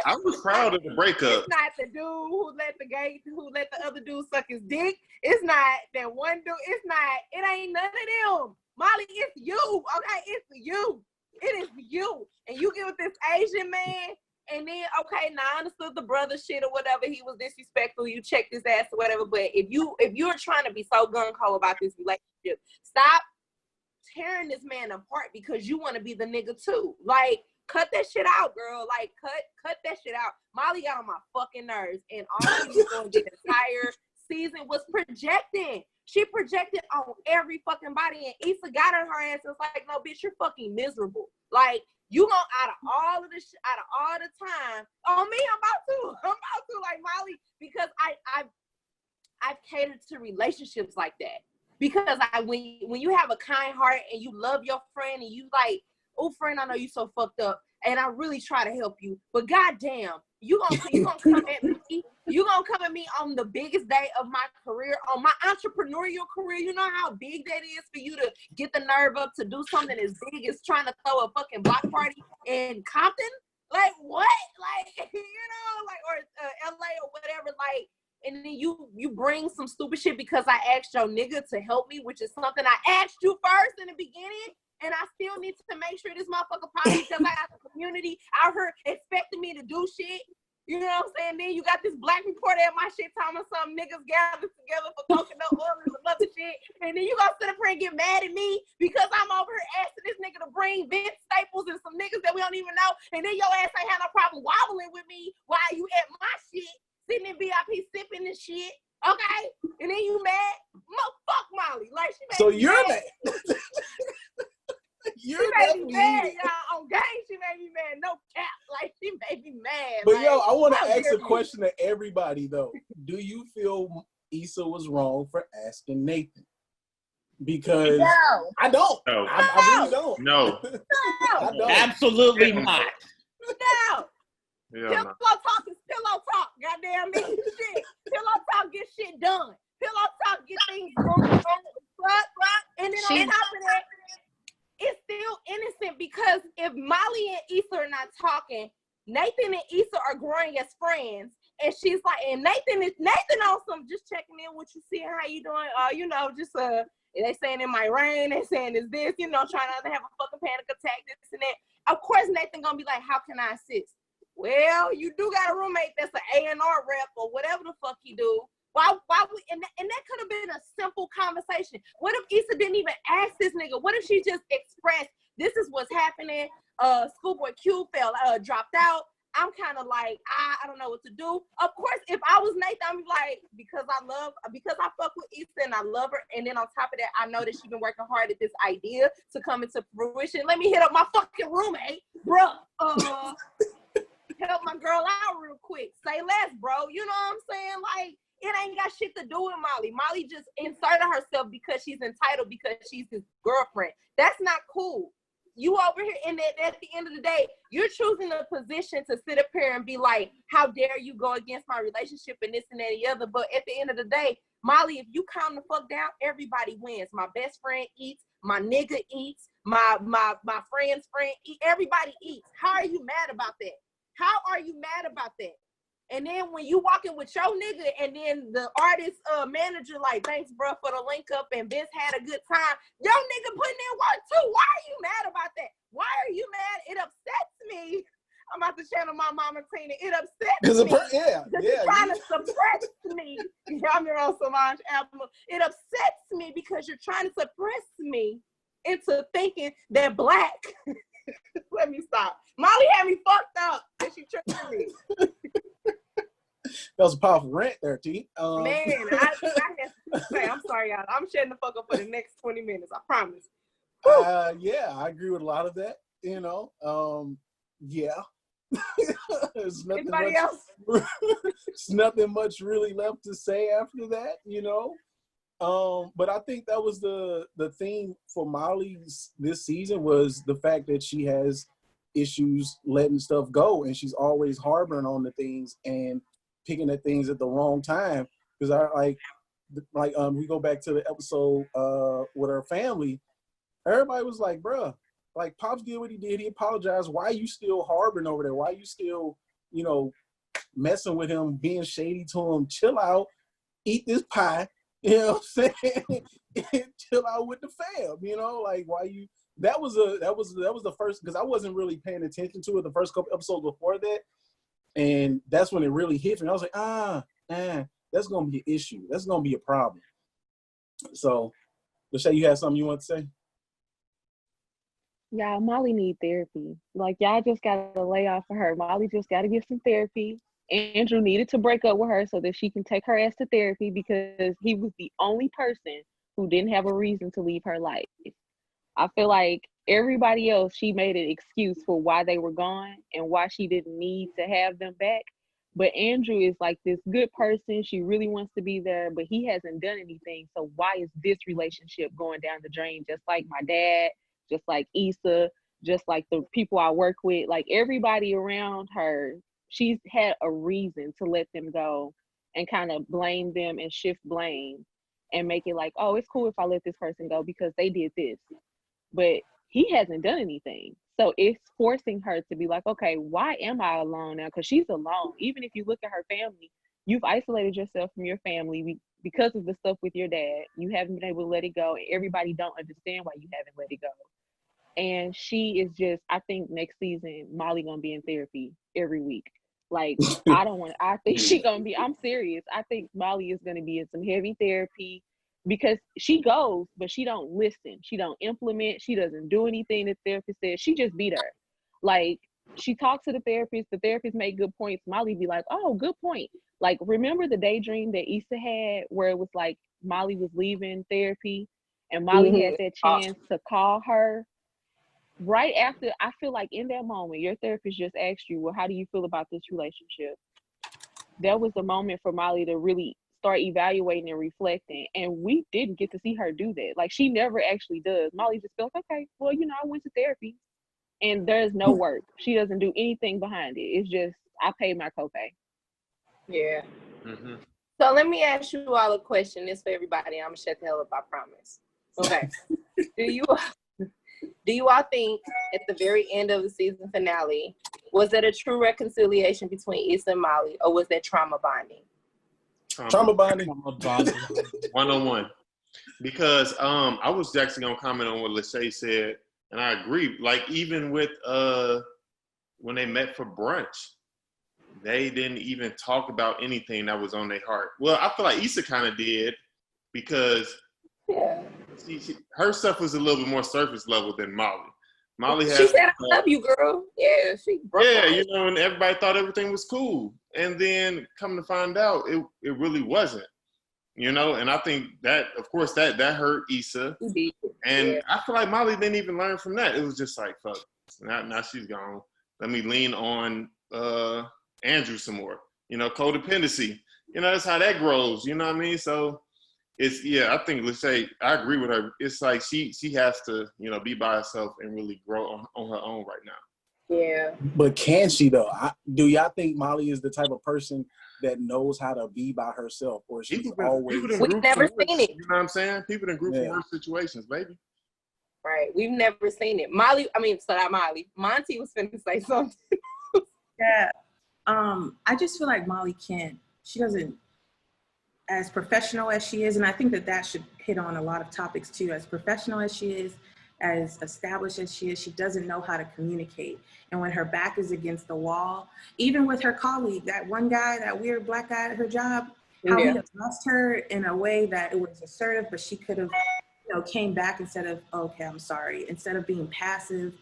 I was proud of the breakup. It's not the dude who let the other dude suck his dick. It's not that one dude. It ain't none of them. Molly, it's you. Okay, it's you. It is you. And you get with this Asian man, and then, okay, now I understood the brother shit or whatever. He was disrespectful. You checked his ass or whatever. But if you're trying to be so gung-ho about this relationship, stop tearing this man apart because you want to be the nigga too. Like, cut that shit out, girl. Like, cut that shit out. Molly got on my fucking nerves, and all she was doing the entire season was projecting. She projected on every fucking body, and Issa got on her ass and was like, no, bitch, you're fucking miserable. Like, you gonna, out of all the time, on me, I'm about to, like, Molly, because I've catered to relationships like that. Because when you have a kind heart and you love your friend and you like, oh, friend, I know you so fucked up, and I really try to help you, but goddamn, you gonna come at me. You gonna come at me on the biggest day of my career, on my entrepreneurial career. You know how big that is for you to get the nerve up to do something as big as trying to throw a fucking block party in Compton? Like, what? Like, you know, like, or LA or whatever, like. And then you bring some stupid shit because I asked your nigga to help me, which is something I asked you first in the beginning. And I still need to make sure this motherfucker probably because I got the community out here expecting me to do shit. You know what I'm saying? Then you got this black reporter at my shit talking about some niggas gathered together for coconut oil and some other shit. And then you gonna sit up here and get mad at me because I'm over here asking this nigga to bring Vince Staples and some niggas that we don't even know. And then your ass ain't had no problem wobbling with me while you at my shit. Sitting in VIP sipping and shit, okay? And then you mad? Fuck Molly. Like, she made so me you're mad. She made me mad, y'all. On game, she made me mad. No cap. Like, she made me mad. But like, yo, I want to ask a question to everybody, though. Do you feel Issa was wrong for asking Nathan? Because No. I don't. No. I really don't. No. I don't. Absolutely not. No. Yeah, Pillow talk is pillow talk. Goddamn me. Shit. Pillow talk get shit done. Pillow talk get things going. And then on top of that, it's still innocent because if Molly and Issa are not talking, Nathan and Issa are growing as friends. And she's like, and Nathan on some just checking in with you, seeing how you doing. You know, just they saying in my rain, they saying is this, you know, trying not to have a fucking panic attack, this and that. Of course, Nathan gonna be like, how can I assist? Well, you do got a roommate that's an A&R rep or whatever the fuck you do. Why and that could have been a simple conversation. What if Issa didn't even ask this nigga? What if she just expressed, this is what's happening. Schoolboy Q dropped out. I'm kind of like, I don't know what to do. Of course, if I was Nathan, I'm like, because I fuck with Issa and I love her. And then on top of that, I know that she's been working hard at this idea to come into fruition. Let me hit up my fucking roommate, bruh. Help my girl out real quick. Say less, bro. You know what I'm saying? Like, it ain't got shit to do with Molly. Molly just inserted herself because she's entitled because she's his girlfriend. That's not cool. You over here, and at the end of the day, you're choosing a position to sit up here and be like, how dare you go against my relationship and this and that and the other. But at the end of the day, Molly, if you calm the fuck down, everybody wins. My best friend eats. My nigga eats. My friend's friend eats. Everybody eats. How are you mad about that? How are you mad about that? And then when you walking with your nigga and then the artist manager like, thanks, bro, for the link up and Vince had a good time. Your nigga putting in work too. Why are you mad about that? Why are you mad? It upsets me. I'm about to channel my mama Tina. It upsets Cause me. yeah. You're trying to suppress me. I'm your own Solange album. It upsets me because you're trying to suppress me into thinking they're black. Let me stop. Molly had me fucked up and she tricked me. That was a powerful rant there, T. Man, I have to say, I'm sorry, y'all. I'm shutting the fuck up for the next 20 minutes. I promise. Yeah, I agree with a lot of that. You know, yeah. There's nothing Anybody much, else? there's nothing much really left to say after that. You know, but I think that was the theme for Molly this season was the fact that she has issues letting stuff go, and she's always harboring on the things and picking at things at the wrong time. Because I we go back to the episode with her family. Everybody was like, bruh, like Pops did what he did. He apologized. Why are you still harboring over there? Why are you still, you know, messing with him, being shady to him? Chill out, eat this pie. You know what I'm saying? Chill out with the fam. You know, like why you? That was the first, because I wasn't really paying attention to it the first couple episodes before that, and that's when it really hit me. I was like, that's gonna be an issue. That's gonna be a problem. So, Lachey, you had something you want to say? Yeah, Molly need therapy. Like, y'all just gotta lay off of her. Molly just gotta get some therapy. Andrew needed to break up with her so that she can take her ass to therapy because he was the only person who didn't have a reason to leave her life. I feel like everybody else, she made an excuse for why they were gone and why she didn't need to have them back. But Andrew is like this good person. She really wants to be there, but he hasn't done anything. So why is this relationship going down the drain? Just like my dad, just like Issa, just like the people I work with, like everybody around her, she's had a reason to let them go and kind of blame them and shift blame and make it like, oh, it's cool if I let this person go because they did this. But he hasn't done anything. So it's forcing her to be like, okay, why am I alone now? Because she's alone. Even if you look at her family, you've isolated yourself from your family because of the stuff with your dad. You haven't been able to let it go. And everybody don't understand why you haven't let it go. And she is just, I think next season, Molly gonna be in therapy every week. Like, I think she gonna be, I'm serious. I think Molly is gonna be in some heavy therapy because she goes, but she don't listen. She don't implement. She doesn't do anything the therapist says. She just be there. Like, she talks to the therapist make good points. Molly be like, oh, good point. Like, remember the daydream that Issa had where it was like Molly was leaving therapy and Molly had that chance to call her? Right after, I feel like in that moment, your therapist just asked you, well, how do you feel about this relationship? That was the moment for Molly to really start evaluating and reflecting. And we didn't get to see her do that. Like, she never actually does. Molly just feels, okay, well, you know, I went to therapy. And there's no work. She doesn't do anything behind it. It's just, I paid my copay. Yeah. Mm-hmm. So let me ask you all a question. This for everybody. I'm going to shut the hell up, I promise. Okay. Do you all think at the very end of the season finale, was that a true reconciliation between Issa and Molly, or was that trauma bonding? Trauma bonding. 101. Because I was actually gonna comment on what Lachey said, and I agree. Like, even with when they met for brunch, they didn't even talk about anything that was on their heart. Well, I feel like Issa kind of did because her stuff was a little bit more surface level than Molly. Molly she said, "I love you, girl." Yeah, she broke out. you know, and everybody thought everything was cool, and then come to find out, it really wasn't. You know, and I think that, of course, that hurt Issa, and I feel like Molly didn't even learn from that. It was just like, fuck, now she's gone. Let me lean on Andrew some more. You know, codependency. You know, that's how that grows. You know what I mean? So. I think Lachey, I agree with her. It's like she has to, you know, be by herself and really grow on her own right now. Yeah. But can she though? Do y'all think Molly is the type of person that knows how to be by herself, or she's always? We've never seen it. You know what I'm saying? People in group from worse situations, baby. Right. We've never seen it. Molly. Not Molly. Monty was finna say something. Yeah. I just feel like Molly can't. She doesn't. As professional as she is, and I think that should hit on a lot of topics too, as professional as she is, as established as she doesn't know how to communicate. And when her back is against the wall, even with her colleague, that one guy, that weird black guy at her job, how he addressed her in a way that it was assertive, but she could have, came back instead of, okay, I'm sorry, instead of being passive.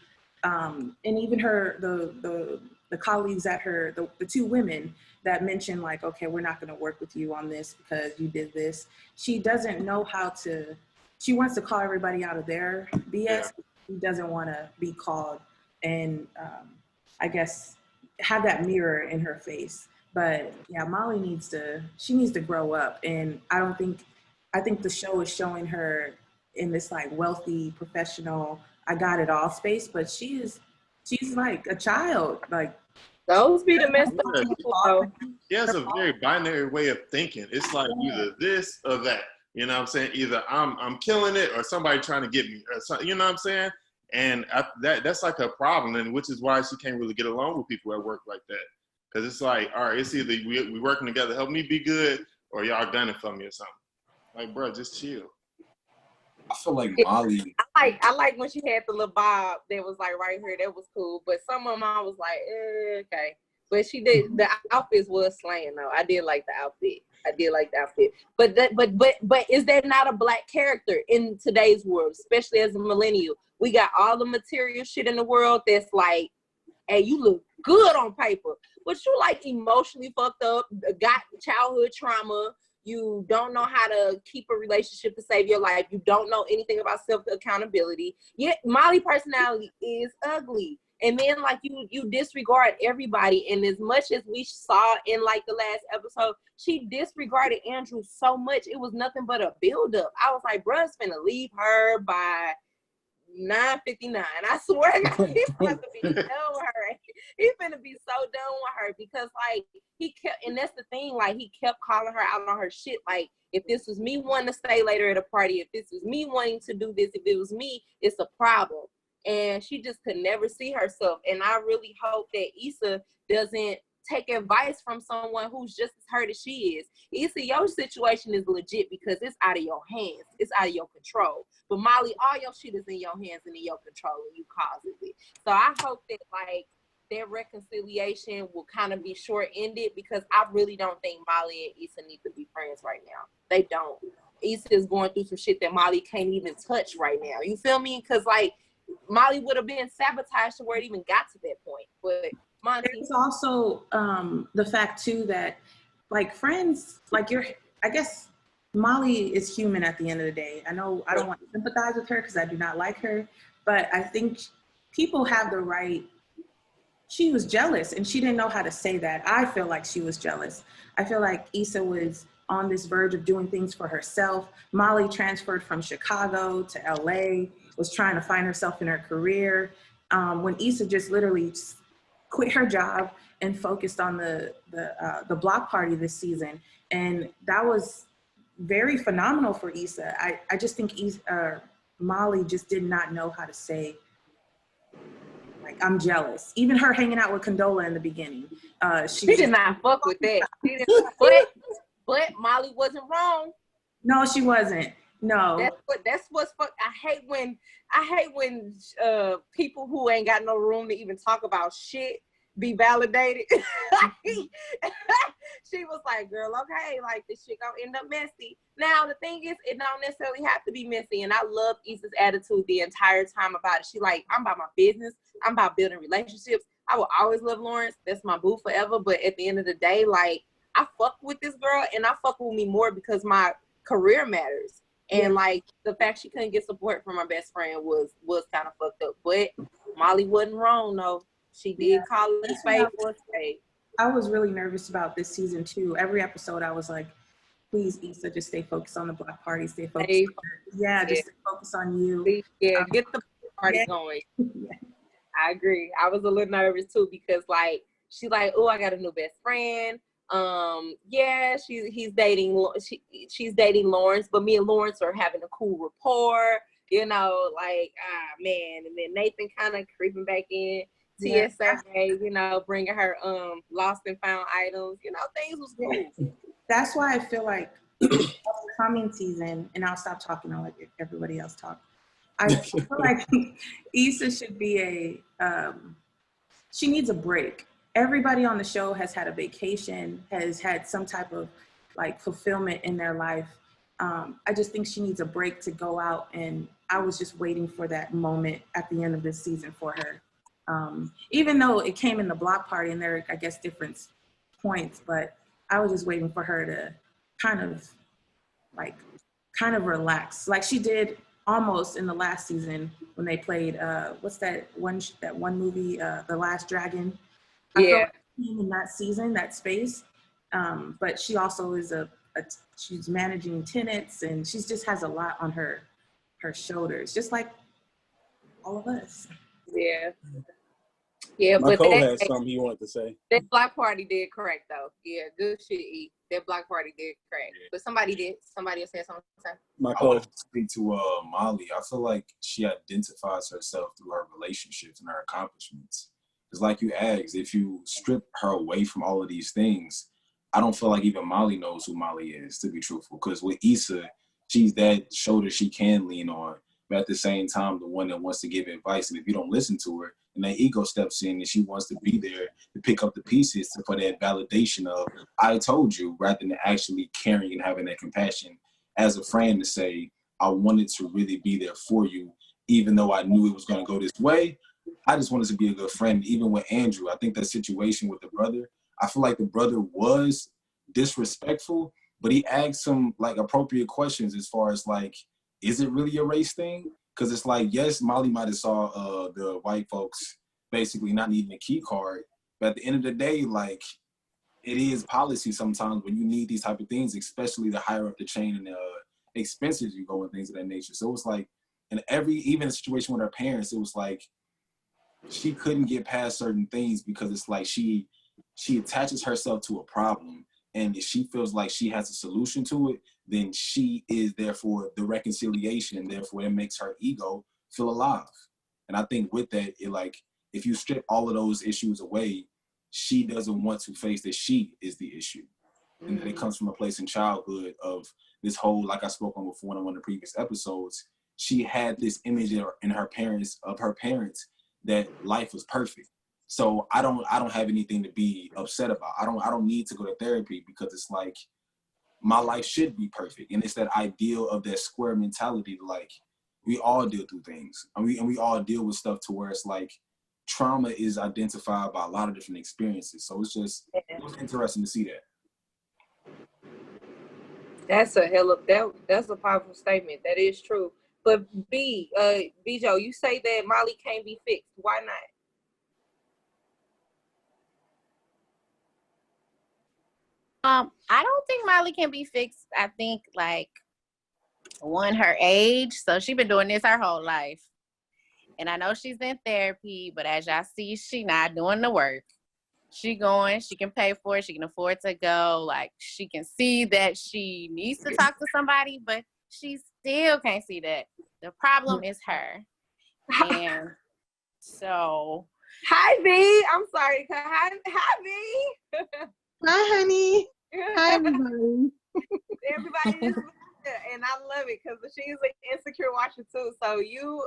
And even the colleagues at her, the two women that mentioned like, okay, we're not going to work with you on this because you did this. She doesn't know how to, she wants to call everybody out of their BS. Yeah. She doesn't want to be called and I guess have that mirror in her face. But yeah, Molly needs to grow up. And I think the show is showing her in this like wealthy, professional, I got it all space, but she's like a child. Like those be the messed up people. He has a very binary way of thinking. It's like either this or that. You know what I'm saying? Either I'm killing it or somebody trying to get me. Or something, you know what I'm saying? And that's like a problem, and which is why she can't really get along with people at work like that. Because it's like, all right, it's either we working together, help me be good, or y'all gunning for me or something. Like, bro, just chill. I feel like Molly. I like when she had the little bob that was like right here. That was cool. But some of them I was like, okay. But she did. The outfits was slaying though. I did like the outfit. But is that not a black character in today's world, especially as a millennial? We got all the material shit in the world that's like, hey, you look good on paper, but you like emotionally fucked up, got childhood trauma. You don't know how to keep a relationship to save your life. You don't know anything about self-accountability. Yet Molly's personality is ugly. And then like you disregard everybody. And as much as we saw in like the last episode, she disregarded Andrew so much. It was nothing but a buildup. I was like, bruh's finna leave her by 9:59. I swear he's finna be done with her. He's finna be so done with her because like he kept, and that's the thing, like he kept calling her out on her shit. Like if this was me wanting to stay later at a party, if this was me wanting to do this, if it was me, it's a problem. And she just could never see herself. And I really hope that Issa doesn't take advice from someone who's just as hurt as she is. Issa, your situation is legit because it's out of your hands. It's out of your control. But Molly, all your shit is in your hands and in your control and you causes it. So I hope that like their reconciliation will kind of be short-ended because I really don't think Molly and Issa need to be friends right now. They don't. Issa is going through some shit that Molly can't even touch right now. You feel me? Because like Molly would have been sabotaged to where it even got to that point. But Monty. There's also the fact too that like friends, like I guess Molly is human at the end of the day. I know I don't want to sympathize with her because I do not like her, but I think people have the right. She was jealous and she didn't know how to say that. I feel like she was jealous. I feel like Issa was on this verge of doing things for herself. Molly transferred from Chicago to LA, was trying to find herself in her career. When Issa just literally quit her job and focused on the block party this season. And that was very phenomenal for Issa. I just think Molly just did not know how to say, like, I'm jealous. Even her hanging out with Condola in the beginning. She did not fuck with that. But Molly wasn't wrong. No, she wasn't. No. That's what's fuck. I hate when people who ain't got no room to even talk about shit be validated. She was like, girl, okay, like this shit gonna end up messy. Now the thing is, it don't necessarily have to be messy. And I love Issa's attitude the entire time about it. She like, I'm about my business. I'm about building relationships. I will always love Lawrence. That's my boo forever. But at the end of the day, like I fuck with this girl and I fuck with me more because my career matters. And like the fact she couldn't get support from her best friend was kind of fucked up. But Molly wasn't wrong though. She did call it a spade for a spade. I was really nervous about this season too. Every episode I was like, please Issa, just stay focused on the block party. Stay focused. Just stay focused on you. Yeah, get the party going. Yeah. I agree. I was a little nervous too because like she's like, oh, I got a new best friend. She's dating Lawrence, but me and Lawrence are having a cool rapport, you know, like man. And then Nathan kind of creeping back in, TSA, you know, bringing her lost and found items, you know, things was cool. That's why I feel like coming season, and I'll stop talking, I'll let everybody else talk. I feel like Issa should be she needs a break. Everybody on the show has had a vacation, has had some type of like fulfillment in their life. I just think she needs a break to go out, and I was just waiting for that moment at the end of this season for her. Even though it came in the block party and there are, I guess, different points, but I was just waiting for her to kind of relax, like she did almost in the last season when they played what's that one movie, The Last Dragon. I felt like in that season, that space, but she also is she's managing tenants, and she just has a lot on her shoulders, just like all of us. Yeah. Yeah, but Cole had something he wanted to say. That block party did correct though. Yeah, good shit, E. That block party did correct. Yeah. But somebody else said something. I want to speak to Molly. I feel like she identifies herself through her relationships and her accomplishments. It's like you asked, if you strip her away from all of these things, I don't feel like even Molly knows who Molly is, to be truthful. Because with Issa, she's that shoulder she can lean on, but at the same time, the one that wants to give advice. And if you don't listen to her, and that ego steps in and she wants to be there to pick up the pieces for that validation of, I told you, rather than actually caring and having that compassion as a friend to say, I wanted to really be there for you, even though I knew it was going to go this way. I just wanted to be a good friend. Even with Andrew, I think that situation with the brother, I feel like the brother was disrespectful, but he asked some like appropriate questions as far as like, is it really a race thing? Because it's like, yes, Molly might have saw the white folks basically not needing a key card, but at the end of the day, like, it is policy sometimes when you need these type of things, especially the higher up the chain and the expenses you go and things of that nature. So it was like, in even a situation with her parents, it was like she couldn't get past certain things because it's like she attaches herself to a problem, and if she feels like she has a solution to it, then she is therefore the reconciliation, and therefore it makes her ego feel alive. And I think with that, it like, if you strip all of those issues away, she doesn't want to face that she is the issue. And that it comes from a place in childhood of this whole, like I spoke on before in one of the previous episodes, she had this image in her parents that life was perfect. So I don't have anything to be upset about. I don't need to go to therapy because it's like, my life should be perfect. And it's that ideal of that square mentality. Like, we all deal through things, and we all deal with stuff to where it's like trauma is identified by a lot of different experiences. So it was interesting to see that. That's a powerful statement. That is true. But Joe, you say that Molly can't be fixed. Why not? I don't think Molly can be fixed. I think like her age. So she's been doing this her whole life. And I know she's in therapy, but as y'all see, she not doing the work. She going, she can pay for it, she can afford to go. Like, she can see that she needs to talk to somebody, but she still can't see that. The problem is her. And so. Hi, V. I'm sorry. Hi, V. Hi, honey. Hi, everybody. Everybody is, and I love it because she's an insecure watcher too. So you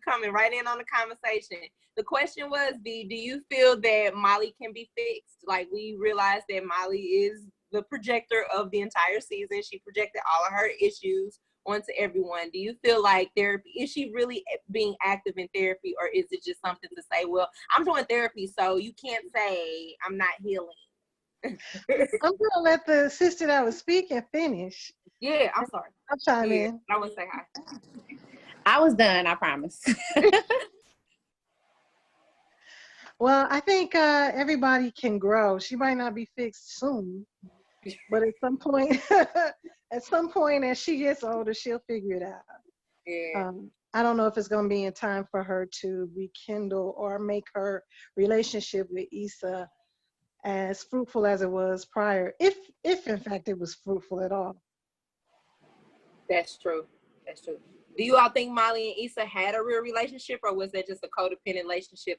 coming right in on the conversation. The question was, V, do you feel that Molly can be fixed? Like, we realized that Molly is the projector of the entire season. She projected all of her issues onto everyone. Do you feel like therapy, is she really being active in therapy, or is it just something to say, well, I'm doing therapy, so you can't say I'm not healing? I'm gonna let the sister that was speaking finish. Yeah, I'm sorry. I'm chiming in. I want to say hi. I was done, I promise. Well, I think everybody can grow. She might not be fixed soon, but at some point, as she gets older, she'll figure it out. Yeah. I don't know if it's gonna be in time for her to rekindle or make her relationship with Issa as fruitful as it was prior, if in fact it was fruitful at all. That's true. Do you all think Molly and Issa had a real relationship, or was that just a codependent relationship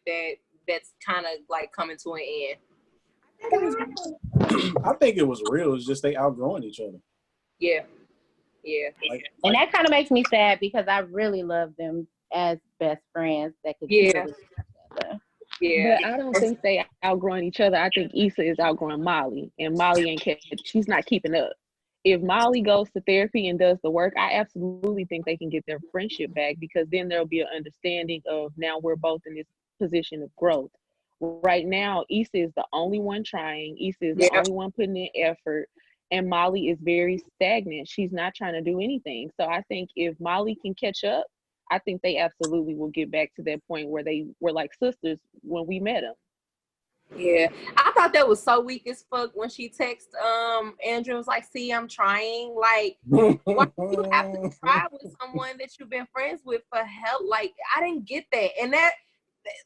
that's kind of like coming to an end? I think it was real. It's just they outgrowing each other. Yeah. Yeah. And that kind of makes me sad because I really love them as best friends that could Yeah. really work together. Yeah. But I don't think they outgrowing each other. I think Issa is outgrowing Molly, and Molly she's not keeping up. If Molly goes to therapy and does the work, I absolutely think they can get their friendship back, because then there'll be an understanding of, now we're both in this position of growth. Right now, Issa is the only one trying. Issa is the only one putting in effort, and Molly is very stagnant. She's not trying to do anything. So I think if Molly can catch up, I think they absolutely will get back to that point where they were like sisters when we met them. Yeah, I thought that was so weak as fuck when she texted Andrew, was like, see, I'm trying. Like, why do you have to try with someone that you've been friends with for help? Like, I didn't get that. And that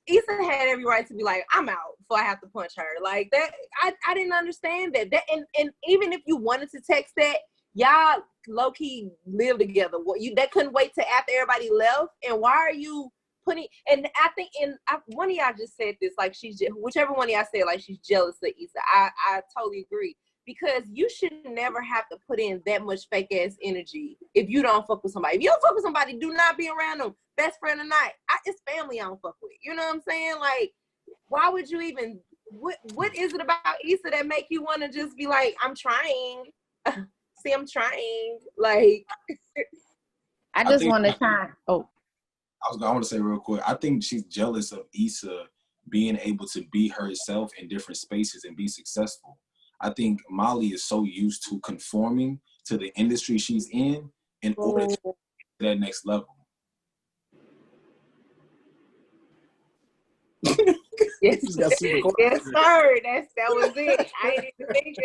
Issa had every right to be like, I'm out before I have to punch her. Like that, I didn't understand that. And even if you wanted to text that, y'all low key live together. That couldn't wait till after everybody left. And why are you putting? And I think one of y'all just said this, like whichever one of y'all said, like she's jealous of Issa. I totally agree, because you should never have to put in that much fake ass energy if you don't fuck with somebody. If you don't fuck with somebody, do not be around them. Best friend or not, it's family I don't fuck with. You know what I'm saying? Like, why would you even? What is it about Issa that make you want to just be like, I'm trying? See, I'm trying. Like, I just want to try. Oh, I want to say real quick, I think she's jealous of Issa being able to be herself in different spaces and be successful. I think Molly is so used to conforming to the industry she's in order to get to that next level. Yes, yes, sir. That was it. I didn't even think of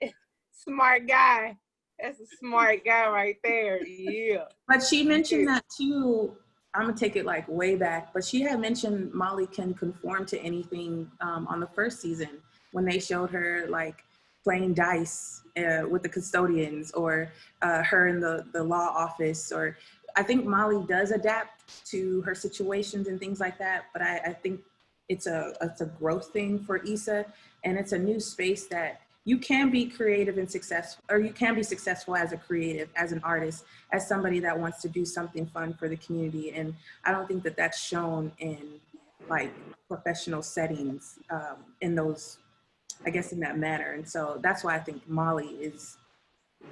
that. Smart guy. That's a smart guy right there. Yeah. But she mentioned that too. I'm gonna take it like way back, but she had mentioned Molly can conform to anything on the first season when they showed her like playing dice with the custodians, or her in the law office, or I think Molly does adapt to her situations and things like that. But I think it's a growth thing for Issa, and it's a new space that you can be creative and successful, or you can be successful as a creative, as an artist, as somebody that wants to do something fun for the community. And I don't think that that's shown in like professional settings in those, I guess, in that manner. And so that's why I think Molly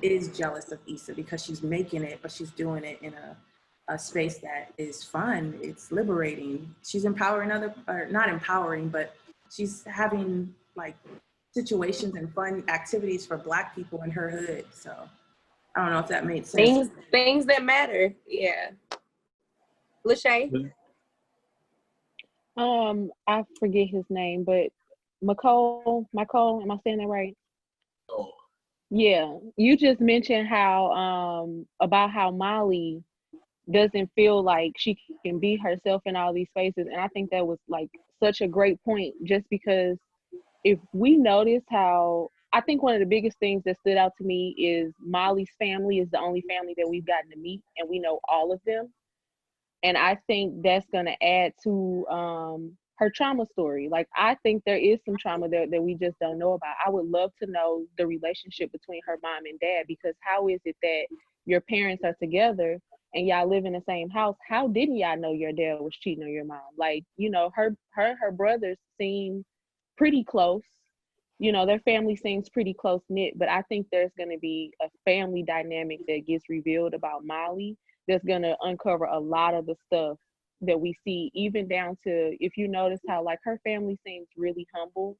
is jealous of Issa, because she's making it, but she's doing it in a space that is fun. It's liberating. She's empowering or not empowering, but she's having like situations and fun activities for Black people in her hood. So I don't know if that made sense. Things that matter. Yeah. Lachey? I forget his name, but Michael, am I saying that right? Oh. Yeah. You just mentioned how about how Molly doesn't feel like she can be herself in all these spaces. And I think that was like such a great point, just because if we notice how, I think one of the biggest things that stood out to me is Molly's family is the only family that we've gotten to meet, and we know all of them. And I think that's going to add to her trauma story. Like, I think there is some trauma there that we just don't know about. I would love to know the relationship between her mom and dad, because how is it that your parents are together and y'all live in the same house? How didn't y'all know your dad was cheating on your mom? Like, you know, her brothers seem pretty close. You know, their family seems pretty close knit, but I think there's going to be a family dynamic that gets revealed about Molly that's going to uncover a lot of the stuff that we see, even down to, if you notice how like her family seems really humble,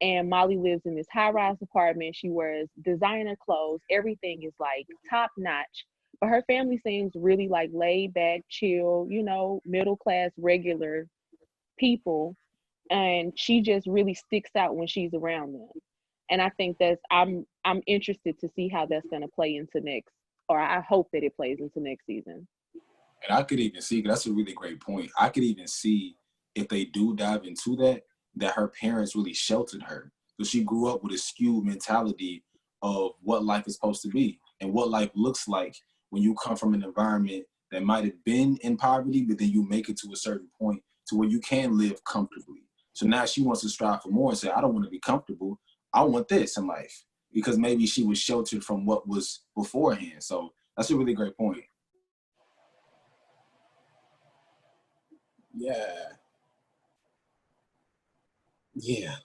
and Molly lives in this high-rise apartment. She wears designer clothes. Everything is like top notch, but her family seems really like laid back, chill, you know, middle class, regular people. And she just really sticks out when she's around them. And I think I'm interested to see how that's going to play into next, or I hope that it plays into next season. And I could even see, that's a really great point. I could even see, if they do dive into that her parents really sheltered her. So she grew up with a skewed mentality of what life is supposed to be and what life looks like when you come from an environment that might have been in poverty, but then you make it to a certain point to where you can live comfortably. So now she wants to strive for more and say, I don't want to be comfortable. I want this in life. because maybe she was sheltered from what was beforehand. So that's a really great point. Yeah. Yeah.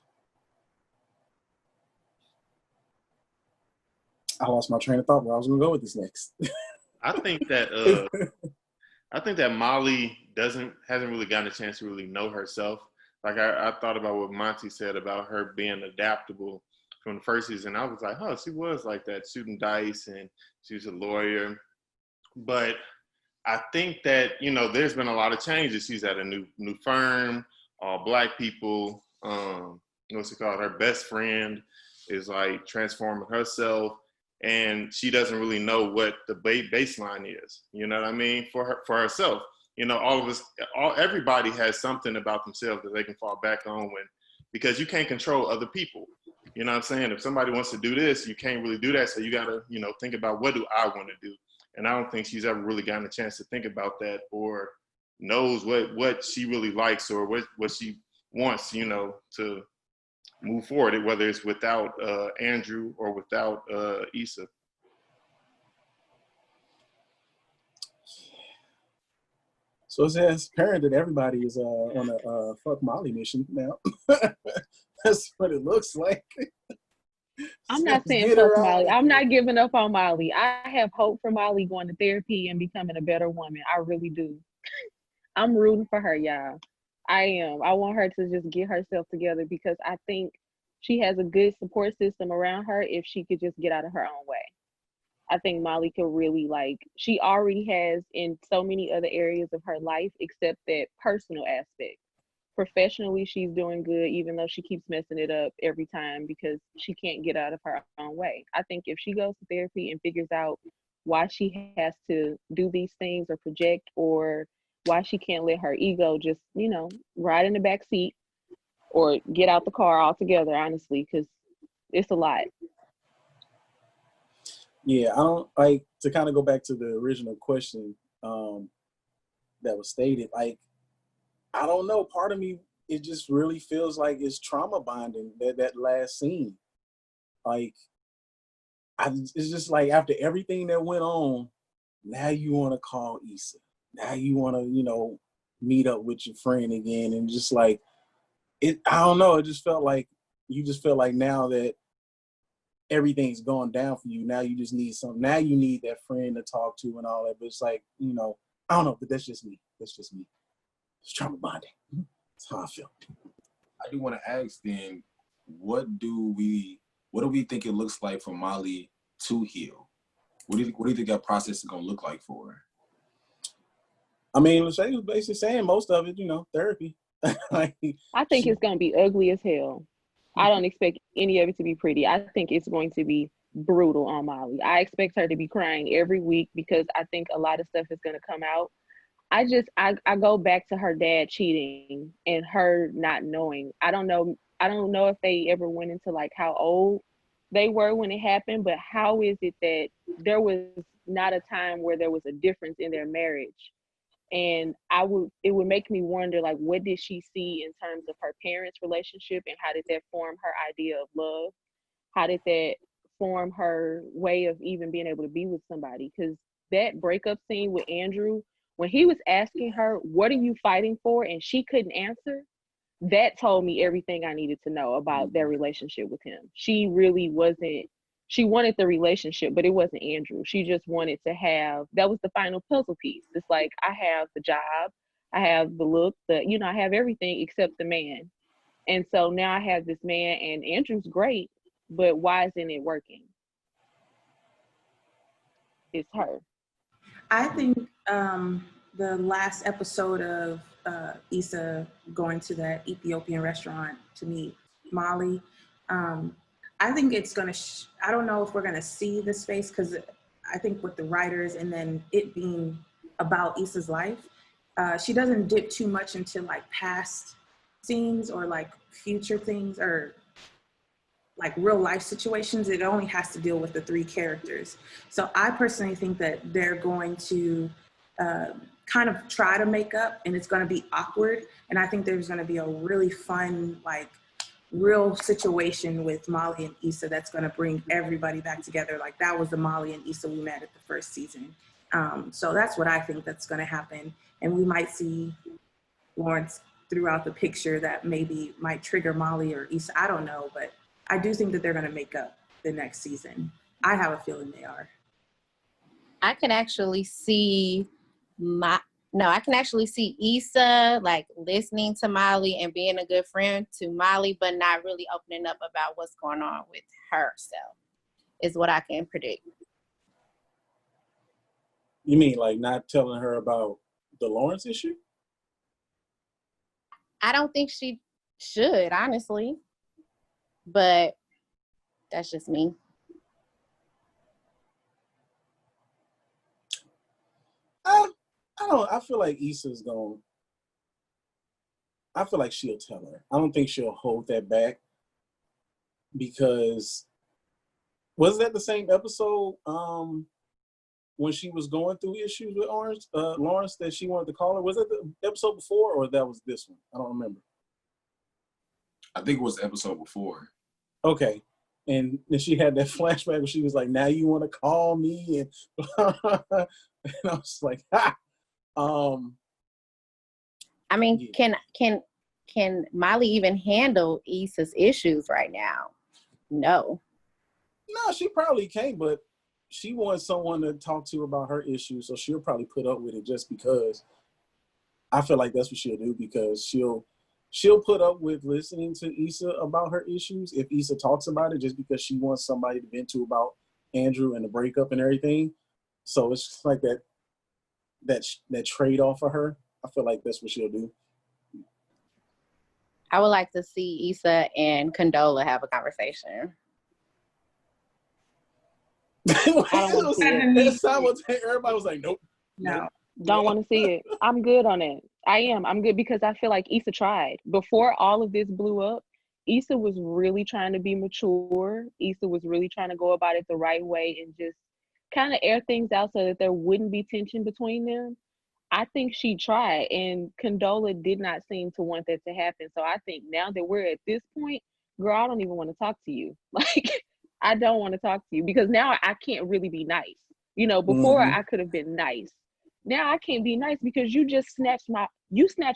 I lost my train of thought where I was gonna go with this next. I think that Molly hasn't really gotten a chance to really know herself. Like I thought about what Monty said about her being adaptable from the first season. I was like, oh, she was like that, shooting dice, and she was a lawyer. But I think that, you know, there's been a lot of changes. She's at a new firm, all Black people. What's it called? Her best friend is like transforming herself, and she doesn't really know what the baseline is. You know what I mean? For herself. You know, everybody has something about themselves that they can fall back on because you can't control other people. You know what I'm saying? If somebody wants to do this, you can't really do that. So you got to, you know, think about, what do I want to do? And I don't think she's ever really gotten a chance to think about that, or knows what she really likes, or what she wants, you know, to move forward, whether it's without Andrew or without Issa. So it's apparent that everybody is on a fuck Molly mission now. That's what it looks like. I'm not saying fuck Molly. I'm not giving up on Molly. I have hope for Molly going to therapy and becoming a better woman. I really do. I'm rooting for her, y'all. I am. I want her to just get herself together, because I think she has a good support system around her if she could just get out of her own way. I think Molly could really, she already has in so many other areas of her life except that personal aspect. Professionally, she's doing good, even though she keeps messing it up every time because she can't get out of her own way. I think if she goes to therapy and figures out why she has to do these things or project, or why she can't let her ego just, you know, ride in the back seat or get out the car altogether, honestly, because it's a lot. Yeah, I don't like to kind of go back to the original question that was stated. Like, I don't know. Part of me, it just really feels like it's trauma bonding, that last scene. Like, it's just like after everything that went on, now you want to call Issa. Now you want to, you know, meet up with your friend again, and just like it. I don't know. It just felt like you just felt like now that everything's gone down for you, now you just need something. Now you need that friend to talk to and all that. But it's like, you know, I don't know. But that's just me. That's just me. It's trauma bonding. That's how I feel. I do want to ask then, what do we think it looks like for Molly to heal? What do you think that process is gonna look like for her? I mean, Lachey was basically saying most of it, you know, therapy. I think it's gonna be ugly as hell. I don't expect any of it to be pretty. I think it's going to be brutal on Molly. I expect her to be crying every week because I think a lot of stuff is gonna come out. I go back to her dad cheating and her not knowing. I don't know if they ever went into like how old they were when it happened, but how is it that there was not a time where there was a difference in their marriage? And it would make me wonder, like, what did she see in terms of her parents' relationship, and how did that form her idea of love? How did that form her way of even being able to be with somebody? Because that breakup scene with Andrew, when he was asking her, what are you fighting for? And she couldn't answer, that told me everything I needed to know about their relationship with him. She really wasn't, she wanted the relationship, but it wasn't Andrew. She just wanted to have, that was the final puzzle piece. It's like, I have the job, I have the look, I have everything except the man. And so now I have this man, and Andrew's great, but why isn't it working? It's her. I think the last episode of Issa going to that Ethiopian restaurant to meet Molly, I think it's gonna, I don't know if we're gonna see the space, because I think with the writers and then it being about Issa's life, she doesn't dip too much into like past scenes or like future things or like real life situations. It only has to deal with the three characters. So I personally think that they're going to kind of try to make up, and it's going to be awkward. And I think there's going to be a really fun, like, real situation with Molly and Issa that's going to bring everybody back together. Like that was the Molly and Issa we met at the first season. So that's what I think that's going to happen. And we might see Lawrence throughout the picture that maybe might trigger Molly or Issa. I don't know, but I do think that they're going to make up the next season. I have a feeling they are. I can actually see Issa like listening to Molly and being a good friend to Molly, but not really opening up about what's going on with herself, is what I can predict. You mean like not telling her about the Lawrence issue? I don't think she should, honestly, but that's just me. I feel like Issa's going. I feel like she'll tell her. I don't think she'll hold that back because was that the same episode when she was going through issues with Lawrence that she wanted to call her? Was it the episode before or that was this one? I don't remember. I think it was the episode before. Okay. And then she had that flashback where she was like, now you want to call me? And, and I was like, ha! I mean, yeah. can Molly even handle Issa's issues right now? No, she probably can't, but she wants someone to talk to about her issues, so she'll probably put up with it just because. I feel like that's what she'll do because she'll put up with listening to Issa about her issues if Issa talks about it just because she wants somebody to vent to about Andrew and the breakup and everything. So it's just like that trade-off for her. I feel like that's what she'll do. I would like to see Issa and Condola have a conversation. Everybody was like, nope. No. Don't want to see it. I'm good on it. I'm good because I feel like Issa tried. Before all of this blew up, Issa was really trying to be mature. Issa was really trying to go about it the right way and just kind of air things out so that there wouldn't be tension between them. I think she tried, and Condola did not seem to want that to happen. So I think now that we're at this point, girl, I don't even want to talk to you. Like, I don't want to talk to you because now I can't really be nice. You know, before I could have been nice. Now I can't be nice because you just snatched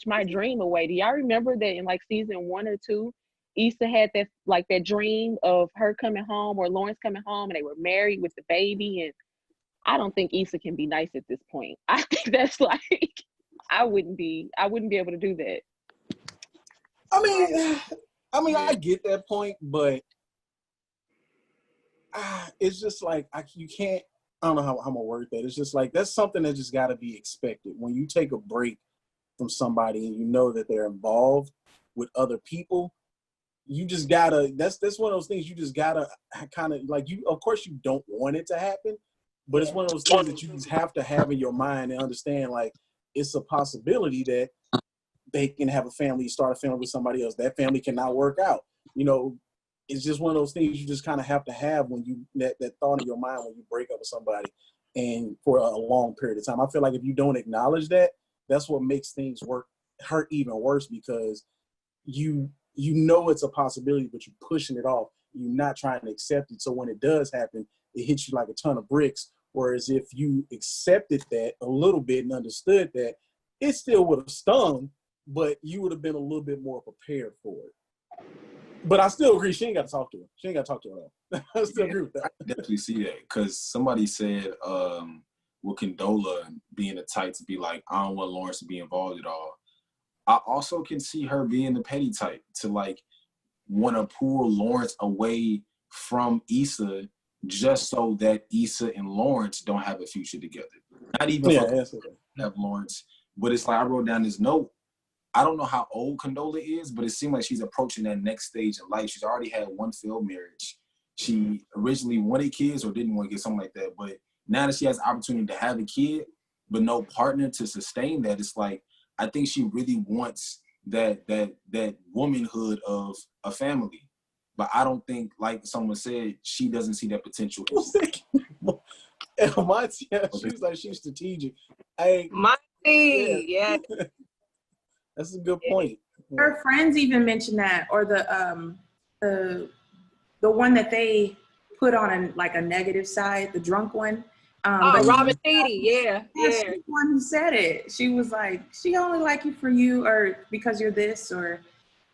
my dream away. Do y'all remember that in like season 1 or 2, Issa had that dream of her coming home or Lawrence coming home and they were married with the baby? And I don't think Issa can be nice at this point. I think that's like, I wouldn't be able to do that. I mean, I get that point, but it's just like, you can't, I don't know how I'm gonna word that. It's just like, that's something that just gotta be expected. When you take a break from somebody and you know that they're involved with other people, you just gotta, that's one of those things you just gotta kind of like, of course you don't want it to happen, but it's one of those things that you just have to have in your mind and understand, like, it's a possibility that they can have a family, start a family with somebody else. That family cannot work out. You know, it's just one of those things you just kind of have to have when you, that thought in your mind when you break up with somebody and for a long period of time. I feel like if you don't acknowledge that, that's what makes things hurt even worse because you know it's a possibility, but you're pushing it off. You're not trying to accept it. So when it does happen, it hits you like a ton of bricks. Whereas if you accepted that a little bit and understood that, it still would have stung, but you would have been a little bit more prepared for it. But I still agree, she ain't got to talk to her. She ain't got to talk to her at all. I still agree with that. I definitely see that because somebody said with Condola being the type to be like, I don't want Lawrence to be involved at all. I also can see her being the petty type to like want to pull Lawrence away from Issa just so that Issa and Lawrence don't have a future together. Not even have Lawrence, but it's like I wrote down this note. I don't know how old Condola is, but it seemed like she's approaching that next stage in life. She's already had one failed marriage. She originally wanted kids or didn't want to get something like that, but now that she has the opportunity to have a kid, but no partner to sustain that, it's like, I think she really wants that womanhood of a family. But I don't think, like someone said, she doesn't see that potential. She's like, she's strategic. Yeah. That's a good point. Her friends even mentioned that, or the the one that they put on a negative side, the drunk one. But Robin Thede, yeah. She's the one who said it. She was like, she only like you for you or because you're this, or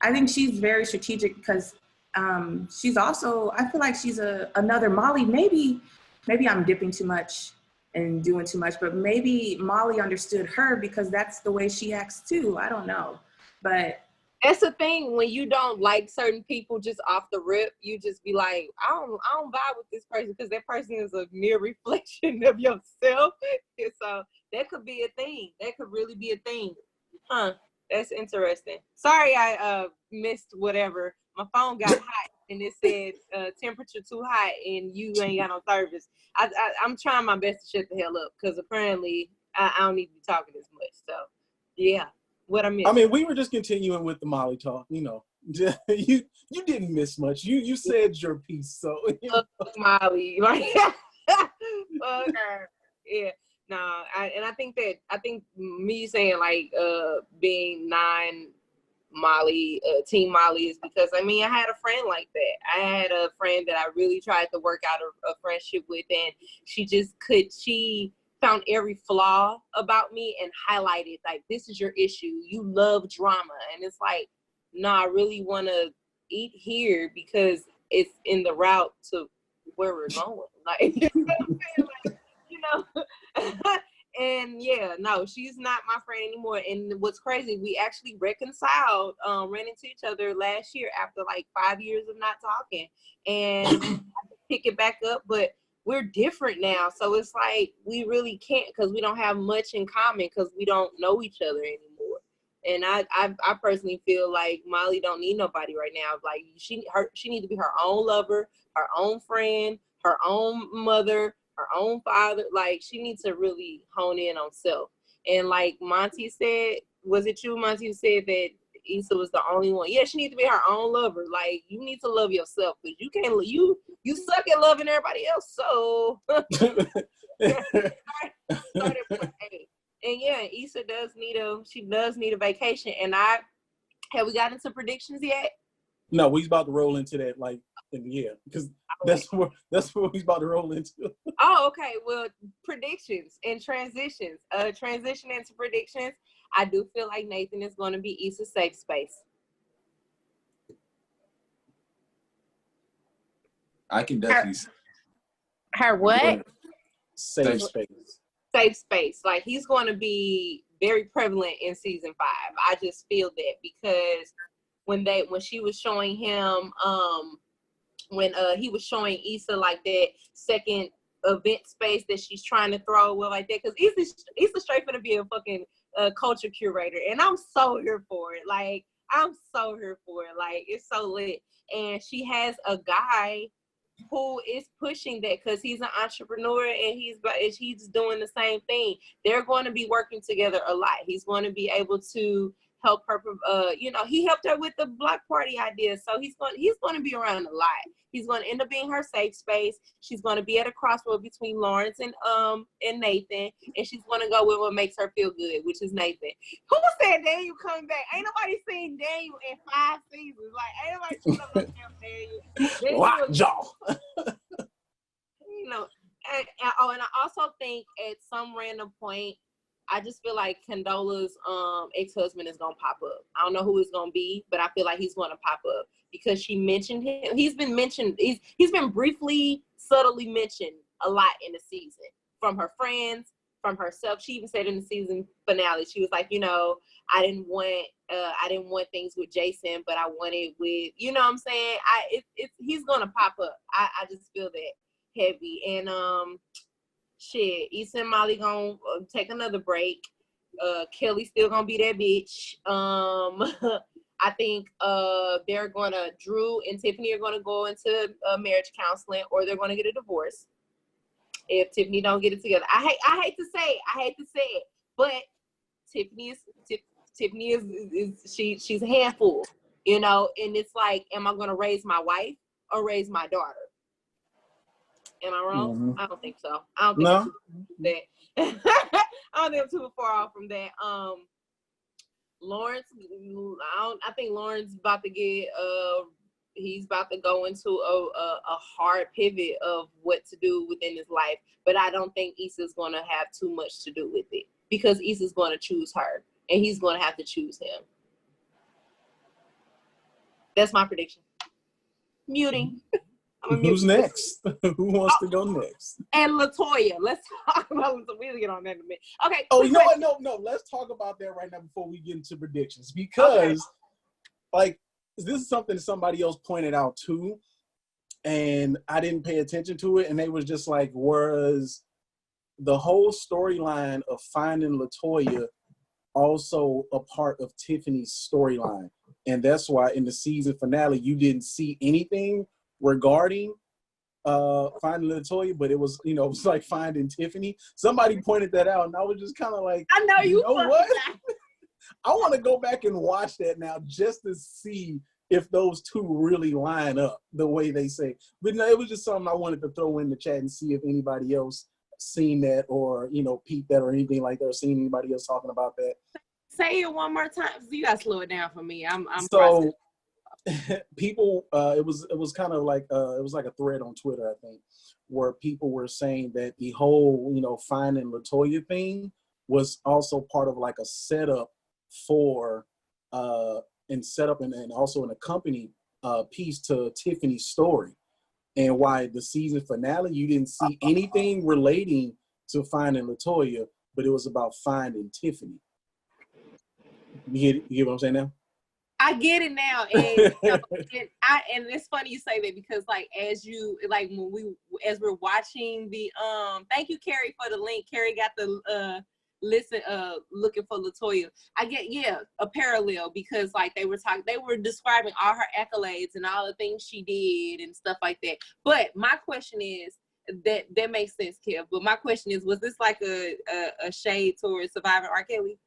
I think she's very strategic because she's also, I feel like she's another Molly. Maybe I'm dipping too much and doing too much, but maybe Molly understood her because that's the way she acts too. I don't know, but that's the thing, when you don't like certain people just off the rip, you just be like, I don't vibe with this person because that person is a mere reflection of yourself. And so that could be a thing. That could really be a thing. Huh. That's interesting. Sorry I missed whatever. My phone got hot and it said temperature too hot and you ain't got no service. I'm trying my best to shut the hell up because apparently I don't need to be talking as much. So yeah. What I missed. I mean, we were just continuing with the Molly talk. You know, you didn't miss much. You said your piece, so Molly, like, fuck her. Yeah, no, I think me saying like being Molly, Team Molly is because I mean I had a friend like that. I had a friend that I really tried to work out a friendship with, and she found every flaw about me and highlighted like, this is your issue. You love drama. And it's like, no, I really want to eat here because it's in the route to where we're going. Like, you know what I'm saying? Like, you know, and yeah, no, she's not my friend anymore. And what's crazy, we actually reconciled, ran into each other last year after like 5 years of not talking, and I had to pick it back up, but we're different now. So it's like, we really can't because we don't have much in common because we don't know each other anymore. And I personally feel like Molly don't need nobody right now. Like she needs to be her own lover, her own friend, her own mother, her own father. Like she needs to really hone in on self. And like Monty said, was it you, Monty, who said that Issa was the only one? Yeah, she needs to be her own lover. Like you need to love yourself because you can't. You suck at loving everybody else. So. And yeah, Issa does need a vacation. And have we got into predictions yet? No, we's about to roll into that because that's what we's about to roll into. Oh, okay. Well, predictions and transitions. Transition into predictions. I do feel like Nathan is going to be Issa's safe space. I can definitely say. Her what? Safe space. Safe space. Like he's going to be very prevalent in season 5. I just feel that because when she was showing him, when he was showing Issa like that second event space that she's trying to throw away like that, because Issa straight gonna be a fucking culture curator, and I'm so here for it. Like I'm so here for it. Like it's so lit, and she has a guy who is pushing that because he's an entrepreneur and he's doing the same thing. They're going to be working together a lot. He's going to be able to help her. He helped her with the block party idea, so he's going to be around a lot. He's going to end up being her safe space. She's going to be at a crossroad between Lawrence and Nathan, and she's going to go with what makes her feel good, which is Nathan. Who said Daniel coming back? Ain't nobody seen Daniel in 5 seasons. Like ain't nobody seen Daniel. Lockjaw. You know, and I also think at some random point, I just feel like Condola's ex-husband is gonna pop up. I don't know who it's gonna be, but I feel like he's gonna pop up because she mentioned him. He's been mentioned. He's been briefly, subtly mentioned a lot in the season from her friends, from herself. She even said in the season finale, she was like, I didn't want things with Jason, but I wanted with, you know what I'm saying? He's gonna pop up. I just feel that heavy. And shit, Issa and Molly gonna take another break. Kelly still gonna be that bitch. I think Drew and Tiffany are gonna go into marriage counseling, or they're gonna get a divorce if Tiffany don't get it together. I hate to say it, but Tiffany is she's a handful, and it's like, am I gonna raise my wife or raise my daughter? Am I wrong? Mm-hmm. I don't think so. I don't think no. that. I don't think I'm too far off from that. Lawrence, I think Lawrence about to get He's about to go into a hard pivot of what to do within his life. But I don't think Issa's going to have too much to do with it because Issa's going to choose her and he's going to have to choose him. That's my prediction. Muting. Who's next? Who wants to go next? And Latoya. Let's talk about Latoya. We'll get on that in a minute. Okay. Oh, you know what? No. Let's talk about that right now before we get into predictions. Because, like, this is something somebody else pointed out, too. And I didn't pay attention to it. And they was just like, was the whole storyline of finding Latoya also a part of Tiffany's storyline? And that's why in the season finale, you didn't see anything regarding finding Latoya, but it was, it was like finding Tiffany. Somebody pointed that out, and I was just kind of like, I know you know what? I want to go back and watch that now just to see if those two really line up the way they say. But no, it was just something I wanted to throw in the chat and see if anybody else seen that or, peeped that or anything like that, or seen anybody else talking about that. Say it one more time. You gotta slow it down for me. I'm so people it was kind of like it was like a thread on Twitter, I think, where people were saying that the whole finding Latoya thing was also part of like a setup for and also an accompanying piece to Tiffany's story, and why the season finale you didn't see anything relating to finding Latoya, but it was about finding Tiffany. You get what I'm saying now? I get it now, and and it's funny you say that because as we're watching the thank you Carrie for the link. Carrie got the looking for Latoya. I get a parallel because they were describing all her accolades and all the things she did and stuff like that. But my question is that makes sense, Kev. But my question is, was this like a shade towards surviving R. Kelly?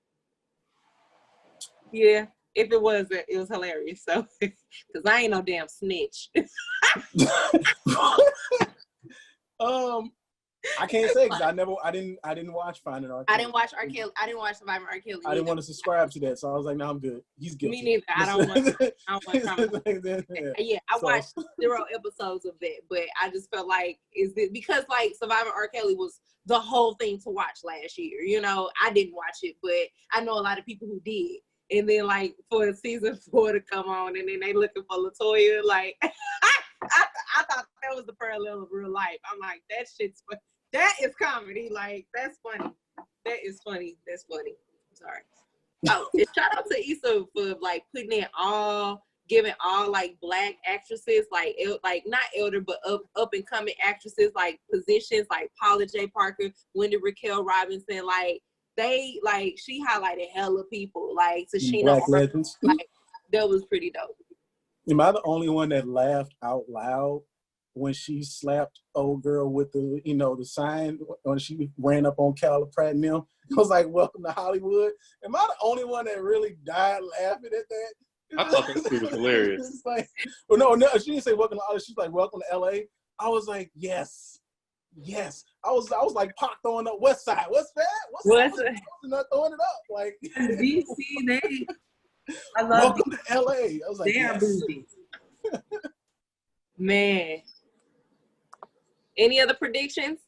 Yeah. If it was hilarious. So, because I ain't no damn snitch. I can't say because I didn't watch Finding R. Kelly. I didn't watch R. Kelly. I didn't watch Surviving R. Kelly. I didn't want to subscribe to that, so I was like, "No, I'm good. He's guilty." Me neither. I don't want. Yeah, I watched 0 episodes of that, but I just felt like because Surviving R. Kelly was the whole thing to watch last year. I didn't watch it, but I know a lot of people who did. And then for season 4 to come on, and then they looking for Latoya, I thought that was the parallel of real life. I'm like, that is comedy. That's funny. That is funny. That's funny. I'm sorry. Oh, and shout out to Issa for putting in giving all Black actresses not elder but up and coming actresses positions Paula J. Parker, Wendy Raquel Robinson they she highlighted hella people Tashina Black legends. That was pretty dope. Am I the only one that laughed out loud when she slapped old girl with the the sign when she ran up on Carla Pratt and them? It was like, "Welcome to Hollywood." Am I the only one that really died laughing at that? I thought that was hilarious. No, she didn't say welcome to Hollywood. She's like, "Welcome to LA." I was like, yes. I was like Pac throwing up West Side. What's that? What's that? Not throwing it up DC, I love welcome to LA. I was like, they are bougie. Man. Any other predictions?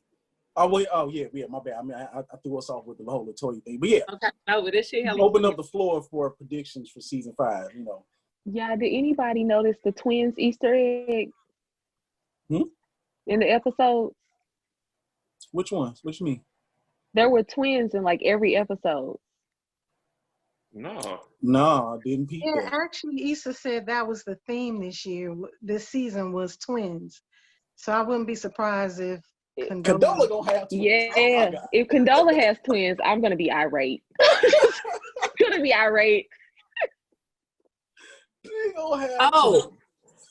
Oh yeah, my bad. I mean, I threw us off with the whole Latoya thing, but yeah. Okay. No, but this shit. Open up the floor for predictions for season 5. Yeah. Did anybody notice the twins Easter egg in the episode? Which ones? What you mean? There were twins in every episode. No, I didn't peep that. Actually, Issa said that was the theme this season was twins. So I wouldn't be surprised if Condola gonna have twins. Yeah, if Condola has twins, I'm gonna be irate.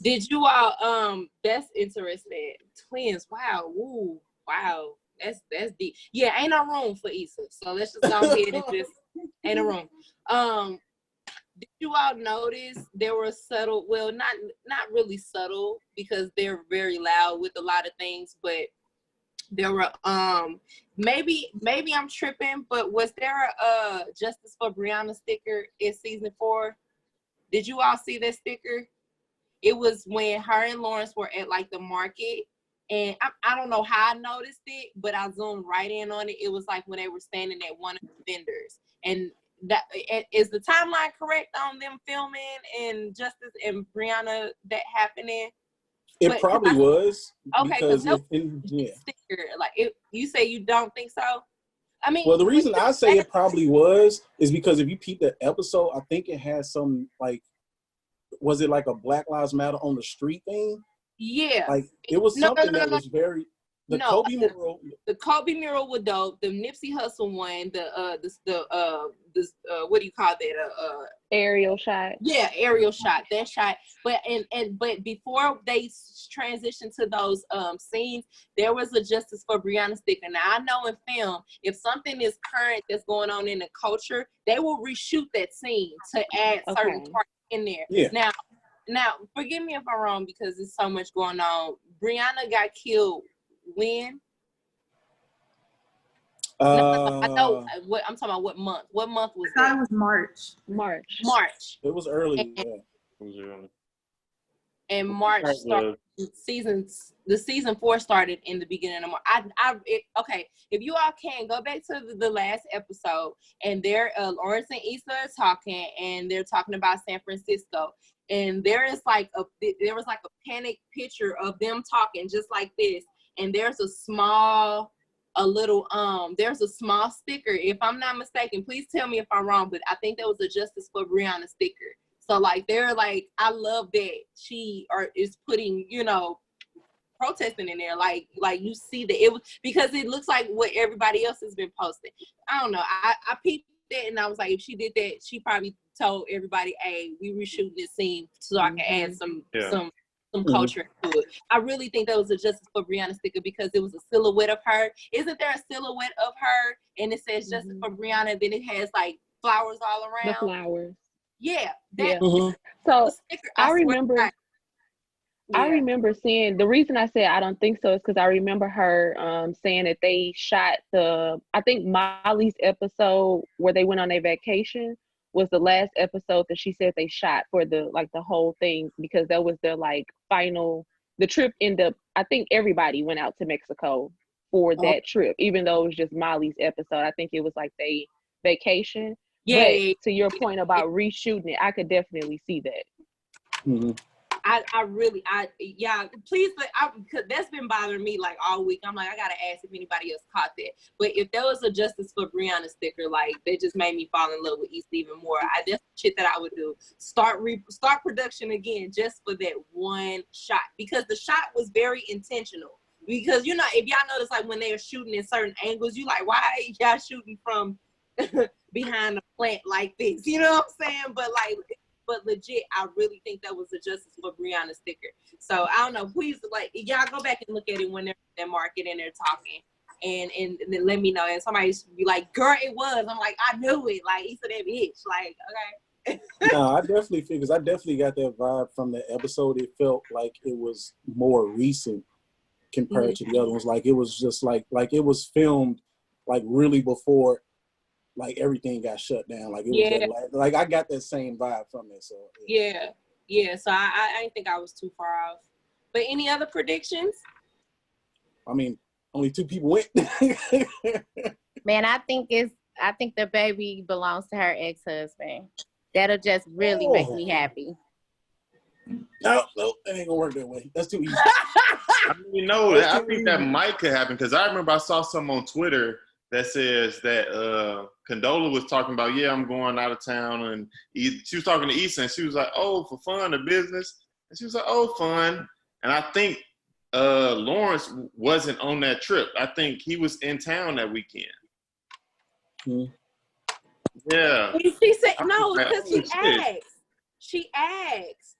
Did you all that's interesting. Twins, wow, ooh, wow. That's deep. Yeah, ain't no room for Issa. So let's just go ahead and just ain't a room. Did you all notice there were subtle, well, not really subtle because they're very loud with a lot of things, but there were maybe I'm tripping, but was there a Justice for Brianna sticker in season 4? Did you all see that sticker? It was when her and Lawrence were at like the market, and I don't know how I noticed it, but I zoomed right in on it. It was like when they were standing at one of the vendors, and that is the timeline correct on them filming and Justice and Brianna that happening? It probably was. Okay, because yeah. Like you say you don't think so? I mean, well, the reason I say it probably was is because if you peep the episode, I think it had some like, was it like a Black Lives Matter on the street thing? Yeah, like it was something that was very Kobe mural. The Kobe mural was dope. The Nipsey Hussle one, what do you call that? Aerial shot. Yeah, aerial shot. That shot. But but before they transitioned to those scenes, there was a Justice for Breonna sticker. Now I know in film, if something is current that's going on in the culture, they will reshoot that scene to add certain parts in there. Yeah. Now, forgive me if I'm wrong because there's so much going on. Brianna got killed when? No, I know what I'm talking about. What month? What month was that? It was March. March. It was early. And March started the season 4 started in the beginning of March. Okay, if you all can go back to the last episode, and there Lawrence and Issa are talking, and they're talking about San Francisco, and there was like a panic picture of them talking just like this, and there's a small sticker. If I'm not mistaken, please tell me if I'm wrong, but I think that was a Justice for Breonna sticker. So like they're like, I love that she is putting, protesting in there. Like you see that it was because it looks like what everybody else has been posting. I don't know. I peeped that and I was like, if she did that, she probably told everybody, hey, we reshooting this scene so I can add some culture to it. I really think that was a Justice for Breonna sticker because it was a silhouette of her. Isn't there a silhouette of her and it says Justice for Breonna, then it has like flowers all around? The flowers. Yeah. So I remember seeing, the reason I said I don't think so is because I remember her saying that they shot I think Molly's episode where they went on a vacation was the last episode that she said they shot for the whole thing, because that was their like final, the trip ended up, I think everybody went out to Mexico for that trip, even though it was just Molly's episode. I think it was like they vacation. Yeah. But to your point about reshooting it, I could definitely see that. Mm-hmm. Please, because that's been bothering me like all week. I'm like, I gotta ask if anybody else caught that. But if there was a Justice for Breonna sticker, like that just made me fall in love with Issa even more. That's shit that I would do. Start production again just for that one shot, because the shot was very intentional. Because if y'all notice, like when they are shooting in certain angles, you like, why y'all shooting from behind a plant like this? You know what I'm saying? But legit, I really think that was a Justice for Breonna sticker. So I don't know. Please, like, y'all go back and look at it when they're in their market and they're talking, and then let me know. And somebody be like, "Girl, it was." I'm like, I knew it. Like, Issa that bitch. Like, okay. No, I definitely got that vibe from the episode. It felt like it was more recent compared to the other ones. Like it was just like it was filmed like really before like everything got shut down. Like it was like I got that same vibe from it. So yeah. So I didn't think I was too far off. But any other predictions? I mean, only 2 people went. Man, I think the baby belongs to her ex-husband. That'll just really make me happy. No, that ain't gonna work that way. That's too easy. I think that might could happen, because I remember I saw something on Twitter that says that Condola was talking about, I'm going out of town, and she was talking to Issa, and she was like, oh, for fun or business? And she was like, oh, fun. And I think Lawrence wasn't on that trip. I think he was in town that weekend. Mm-hmm. Yeah. She said, no, because she asked.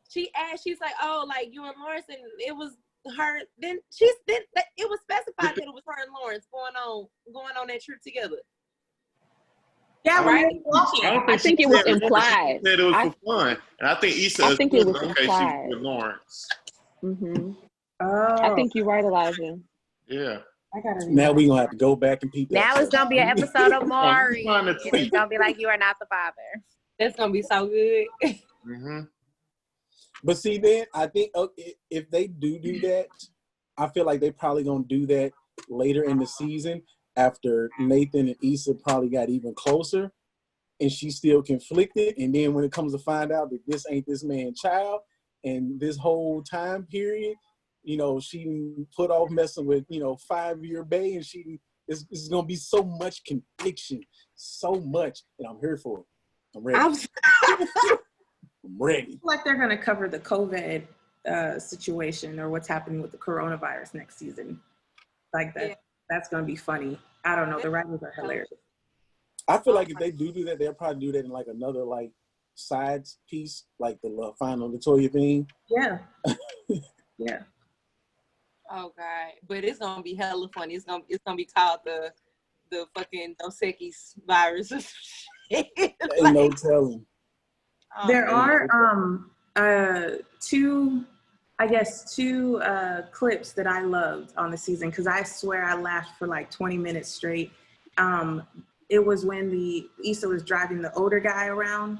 She's like, oh, like you and Lawrence, and it was her. Then it was specified that it was her and Lawrence going on that trip together. Yeah, right. I think it was implied. She said it was for fun, and I think Issa. I think it was implied. She was with Lawrence. Mm-hmm. I think you're right, Elijah. Yeah. Now we gonna have to go back and peep that. Now it's gonna be an episode of Maury. It's gonna be like, you are not the father. That's gonna be so good. Mm-hmm. But see, then I think if they do that, I feel like they probably gonna do that later in the season after Nathan and Issa probably got even closer, and she's still conflicted. And then when it comes to find out that this ain't this man's child, and this whole time period, you know, she put off messing with 5-year bae, and it's gonna be so much conviction, so much, and I'm here for it. I'm ready. I'm ready. I feel like they're going to cover the COVID situation or what's happening with the coronavirus next season. Like that, that's going to be funny. I don't know. The writers are hilarious. I feel like if they do that, they'll probably do that in like another like side piece, like the final Latoya thing. Yeah. Yeah. Oh God! But it's gonna be hella funny. It's gonna be called the fucking Dos Equis virus. Ain't no telling. There are two clips that I loved on the season because I swear I laughed for like 20 minutes straight. It was when Issa was driving the older guy around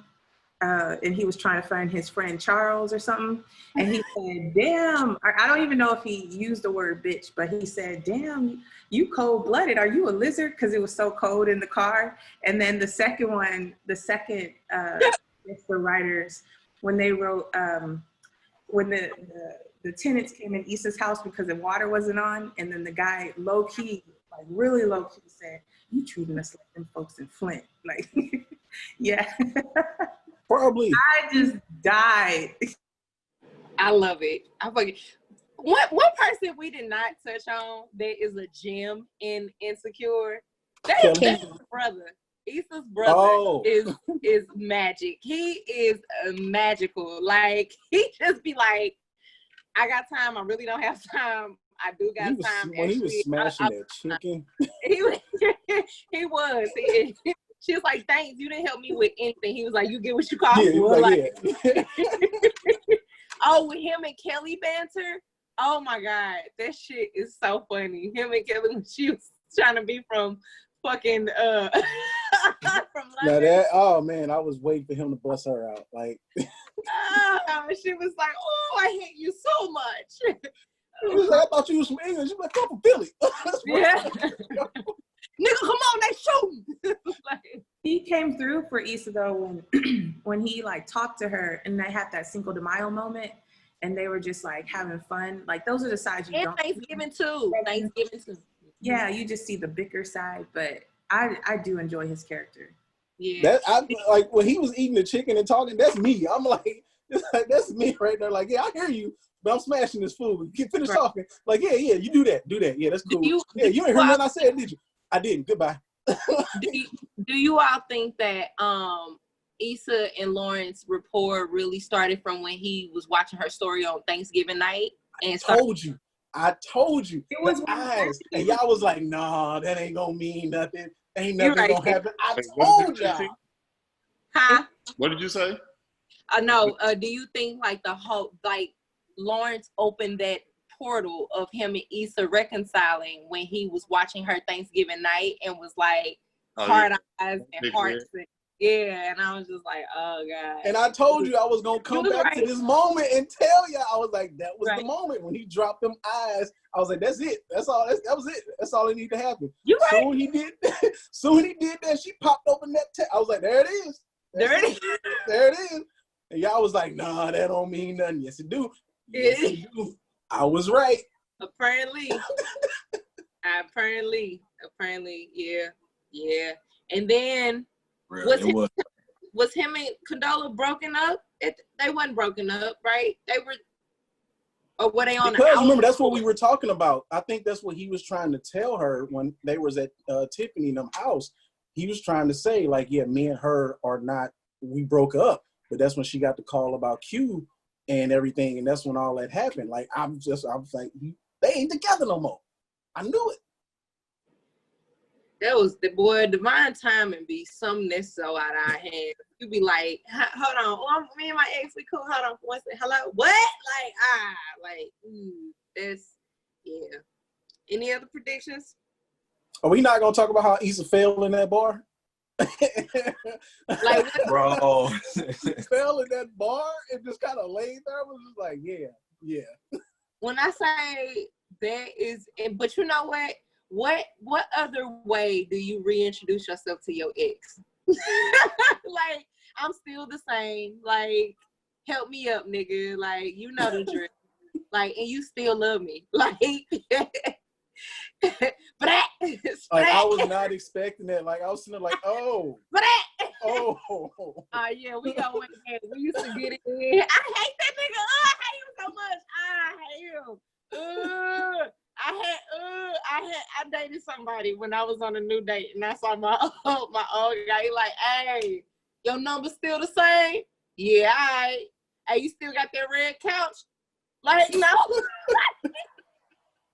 and he was trying to find his friend Charles or something. And he said, damn, I don't even know if he used the word bitch, but he said, damn, you cold-blooded. Are you a lizard? Because it was so cold in the car. And then the second, it's the writers, when they wrote, when the tenants came in Issa's house because the water wasn't on, and then the guy low-key, like really low-key said, you treating us like them folks in Flint. Like, yeah. Probably. I just died. I love it. I fucking one person we did not touch on that is a gem in Insecure. That is Issa's brother. Issa's brother is magic. He is magical. Like he just be like, I got time. I really don't have time. I do got time. When he was smashing that chicken. He was. She was like, thanks, you didn't help me with anything. He was like, you get what you call me. Yeah. Oh, with him and Kelly banter. Oh my God, that shit is so funny. Him and Kelly, when she was trying to be from fucking from London. Now that, oh man, I was waiting for him to bust her out. Like she was like, oh, I hate you so much. He was like, I thought you was from England. She was like, come from Philly. Yeah. Nigga, come on, they shooting. Like, he came through for Issa though when he like talked to her and they had that Cinco de Mayo moment and they were just like having fun. Like those are the sides you don't. Thanksgiving too. Yeah, you just see the bicker side, but I do enjoy his character. Yeah. I like when he was eating the chicken and talking. That's me. I'm like, that's me right there. Like, yeah, I hear you. But I'm smashing this food. Finish talking. Like, yeah, you do that. Yeah, that's cool. You ain't hear nothing I said, did you? I didn't. Goodbye. do you all think that Issa and Lawrence rapport really started from when he was watching her story on Thanksgiving night? And I told you. It was eyes. And y'all was like, nah, that ain't gonna mean nothing. Ain't nothing gonna happen. I told y'all. Huh? What did you say? No. Do you think like the whole Lawrence opened that portal of him and Issa reconciling when he was watching her Thanksgiving night and was like hard eyes and hearts and I was just like, oh God. And I told you I was gonna come back to this moment and tell you. I was like, that was the moment when he dropped them eyes. I was like, that's it. That's all. That was it. That's all that needed to happen. Soon he did that, she popped open that I was like, there it is. There it is. And y'all was like, nah, that don't mean nothing. Yes, it do. Yes, it do. I was right. Apparently, yeah. And then was him and Condola broken up? They wasn't broken up, right? They were, or were they on? Because remember, that's what we were talking about. I think that's what he was trying to tell her when they was at Tiffany and them house. He was trying to say like, yeah, me and her are not. We broke up, but that's when she got the call about Q and everything, and that's when all that happened. Like I was like, they ain't together no more. I knew it. That was the boy. Divine timing be something that's so out of our hands. You be like, hold on, me and my ex, we cool. Hold on, one second. Hello, what? That's yeah. Any other predictions? Are we not gonna talk about how Issa failed in that bar? Like, Bro. Fell in that bar and just kind of laid there. I was just like, yeah. when I say that is, but you know what? What other way do you reintroduce yourself to your ex? Like, I'm still the same. Like, help me up, nigga. Like, you know the drill. Like, and you still love me. Like, Like, I was not expecting that. Like, I was sitting there like, oh. Yeah, we go in there. We used to get it in. I hate that nigga. I hate him so much. I hate him. I dated somebody when I was on a new date, and I saw my old guy. He like, hey, your number's still the same? Yeah, all right. Hey, you still got that red couch? Like, no.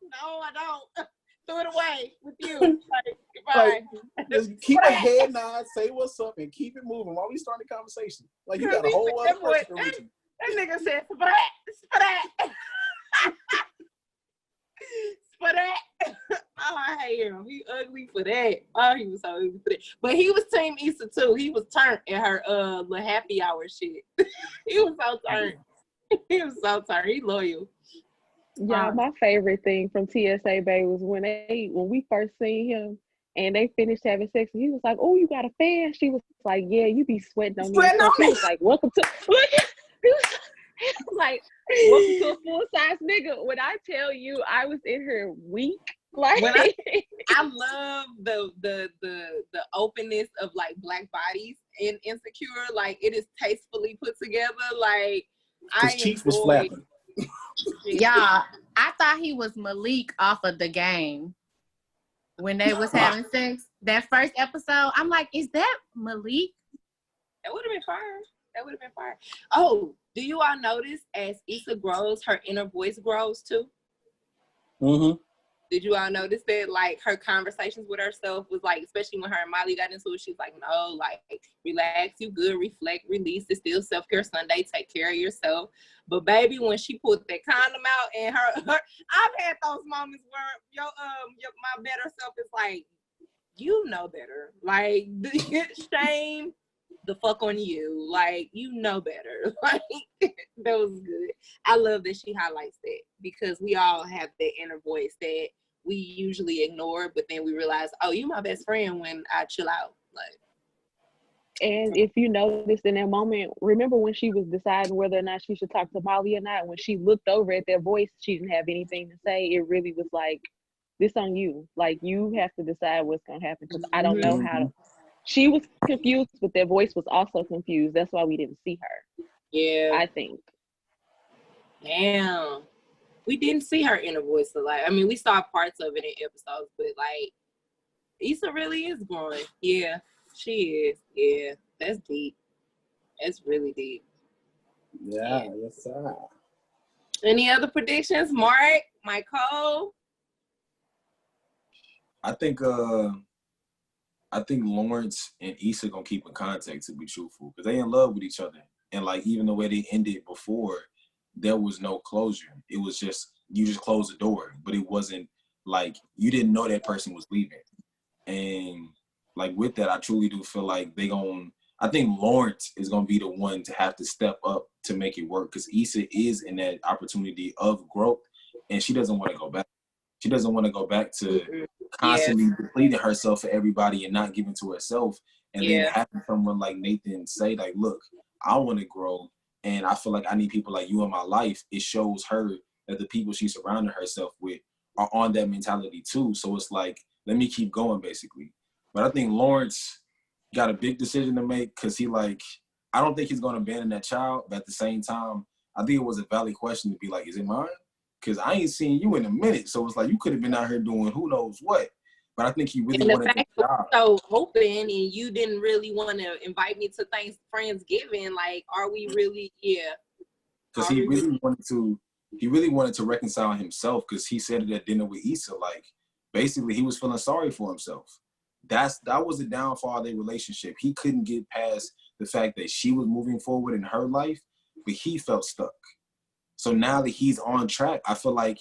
No, I don't. Throw it away with you. Like, goodbye. Like, just keep a head nod, say what's up, and keep it moving while we start the conversation. Like, you got a whole other person to reach. That nigga said, for that. For that. Oh, I hate him. He ugly for that. Oh, he was so ugly for that. But he was Team Issa too. He was turned in her little happy hour shit. He was so turned. He was so turned. He loyal. Yeah, my favorite thing from TSA Bay was when we first seen him and they finished having sex and he was like, "Oh, you got a fan?" She was like, "Yeah, you be sweating on me." He was like, "Welcome to," he was like, "Welcome to a full-size nigga." When I tell you, I was in here weak. Like, I love the openness of like Black bodies in Insecure. Like, it is tastefully put together. Like, I Chief was flapping. Y'all, I thought he was Malik off of The Game when they was having sex. That first episode, I'm like, is that Malik? That would have been fire. Oh, do you all notice as Issa grows, her inner voice grows too? Mm-hmm. Did you all notice that? Like, her conversations with herself was like, especially when her and Molly got into it, she's like, no, like, relax, you good, reflect, release. It's still self-care Sunday. Take care of yourself. But baby, when she put that condom out and her I've had those moments where my better self is like, you know better. Like, shame the fuck on you. Like, you know better. Like, that was good. I love that she highlights that because we all have that inner voice that we usually ignore, but then we realize, oh, you my best friend when I chill out. Like, and if you noticed in that moment, remember when she was deciding whether or not she should talk to Molly or not, when she looked over at their voice, she didn't have anything to say. It really was like, this on you. Like, you have to decide what's going to happen because I don't know how to. She was confused, but their voice was also confused. That's why we didn't see her. Yeah. I think. Damn. We didn't see her inner voice a lot. I mean, we saw parts of it in episodes, but like, Issa really is growing. Yeah, she is. Yeah, that's deep. That's really deep. Yeah, yes, sir. Any other predictions, Mark, Michael? I think Lawrence and Issa gonna keep in contact, to be truthful, because they in love with each other. And like, even the way they ended before, there was no closure. It was just, you just closed the door, but it wasn't like, you didn't know that person was leaving. And like, with that, I truly do feel like I think Lawrence is gonna be the one to have to step up to make it work, because Issa is in that opportunity of growth and she doesn't want to go back. She doesn't want to go back to constantly depleting herself for everybody and not giving to herself. And then having someone like Nathan say, like, look, I want to grow and I feel like I need people like you in my life. It shows her that the people she's surrounding herself with are on that mentality too. So it's like, let me keep going, basically. But I think Lawrence got a big decision to make because I don't think he's going to abandon that child. But at the same time, I think it was a valid question to be like, is it mine? Because I ain't seen you in a minute. So it's like, you could have been out here doing who knows what. But I think he really wanted the job. So open and you didn't really want to invite me to Friendsgiving. Like, are we really? Yeah. Because he really wanted to reconcile himself, because he said it at dinner with Issa. Like, basically, he was feeling sorry for himself. That was the downfall of their relationship. He couldn't get past the fact that she was moving forward in her life, but he felt stuck. So now that he's on track, I feel like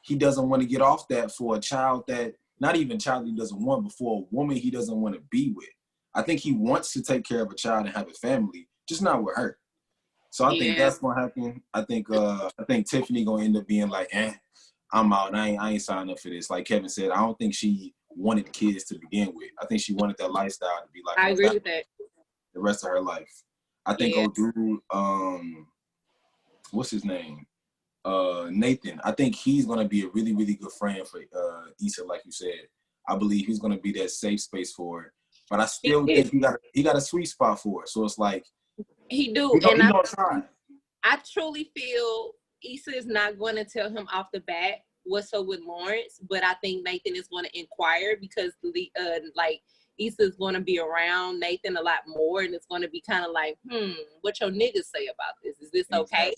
he doesn't want to get off that for a child that, not even a child he doesn't want, but for a woman he doesn't want to be with. I think he wants to take care of a child and have a family, just not with her. So I think that's gonna happen. I think Tiffany gonna end up being like, I'm out. I ain't signing up for this. Like Kevin said, I don't think she wanted kids to begin with. I think she wanted that lifestyle to be like I agree with that. the rest of her life. I think old dude, what's his name? Nathan. I think he's gonna be a really, really good friend for Issa, like you said. I believe he's gonna be that safe space for her. But I still think he got a sweet spot for it. So it's like he do. I truly feel Issa is not going to tell him off the bat what's up with Lawrence, but I think Nathan is going to inquire because like Issa is going to be around Nathan a lot more, and it's going to be kind of like, what your niggas say about this? Is this okay?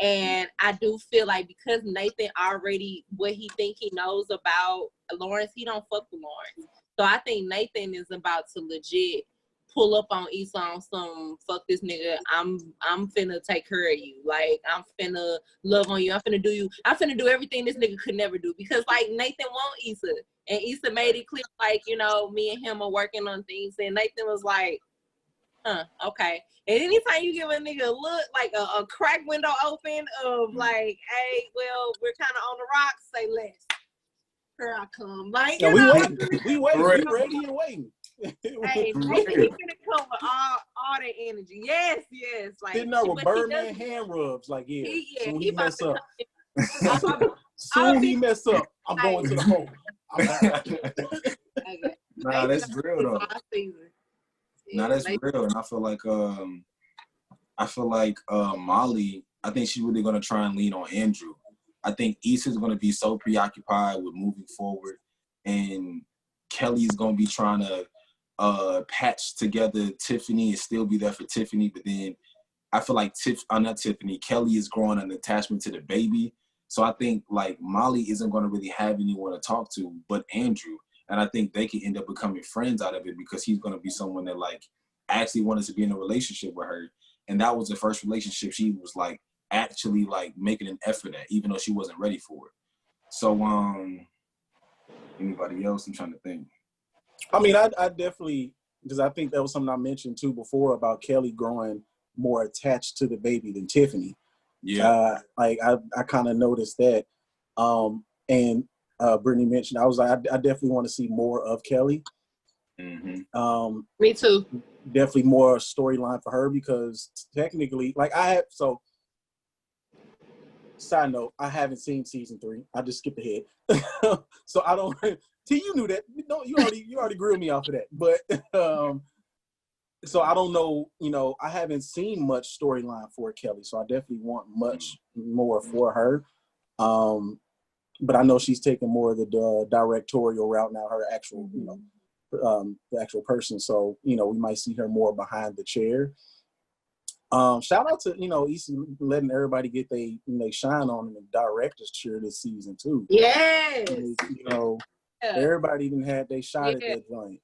And I do feel like because Nathan already what he think he knows about Lawrence, he don't fuck with Lawrence. So I think Nathan is about to legit pull up on Issa on some fuck this nigga. I'm finna take care of you. Like I'm finna love on you. I'm finna do everything this nigga could never do because like Nathan want Issa, and Issa made it clear like me and him are working on things, and Nathan was like, okay. And anytime you give a nigga a look like a crack window open of like, hey, well we're kind of on the rocks, say less. Here I come. Like we waiting, we ready and waiting. Hey, he's gonna come with all that energy. Yes. Like sitting there with Birdman hand rubs, like he mess up. Soon he mess up, I'm going to the hole. Nah, that's real though. Nah, that's real, and I feel like Molly. I think she's really gonna try and lean on Andrew. I think Issa's gonna be so preoccupied with moving forward, and Kelly's gonna be trying to patch together Tiffany and still be there for Tiffany. But then I feel like Kelly is growing an attachment to the baby. So I think like Molly isn't going to really have anyone to talk to but Andrew. And I think they can end up becoming friends out of it because he's going to be someone that like actually wanted to be in a relationship with her. And that was the first relationship she was like actually like making an effort at, even though she wasn't ready for it. So anybody else? I'm trying to think. I mean, I definitely, because I think that was something I mentioned too before about Kelly growing more attached to the baby than Tiffany. Yeah. Like I kind of noticed that. And Brittany mentioned, I was like, I definitely want to see more of Kelly. Mm-hmm. Me too. Definitely more storyline for her because technically, like side note, I haven't seen season 3. I just skipped ahead. So I don't, T, you knew that. No, you already grilled me off of that. But so I don't know, I haven't seen much storyline for Kelly. So I definitely want much more for her. But I know she's taking more of the directorial route now, her actual, the actual person. So, we might see her more behind the chair. Shout out to, Issa letting everybody get they shine on the director's chair this season too. Yes. Everybody even had they shot at that joint.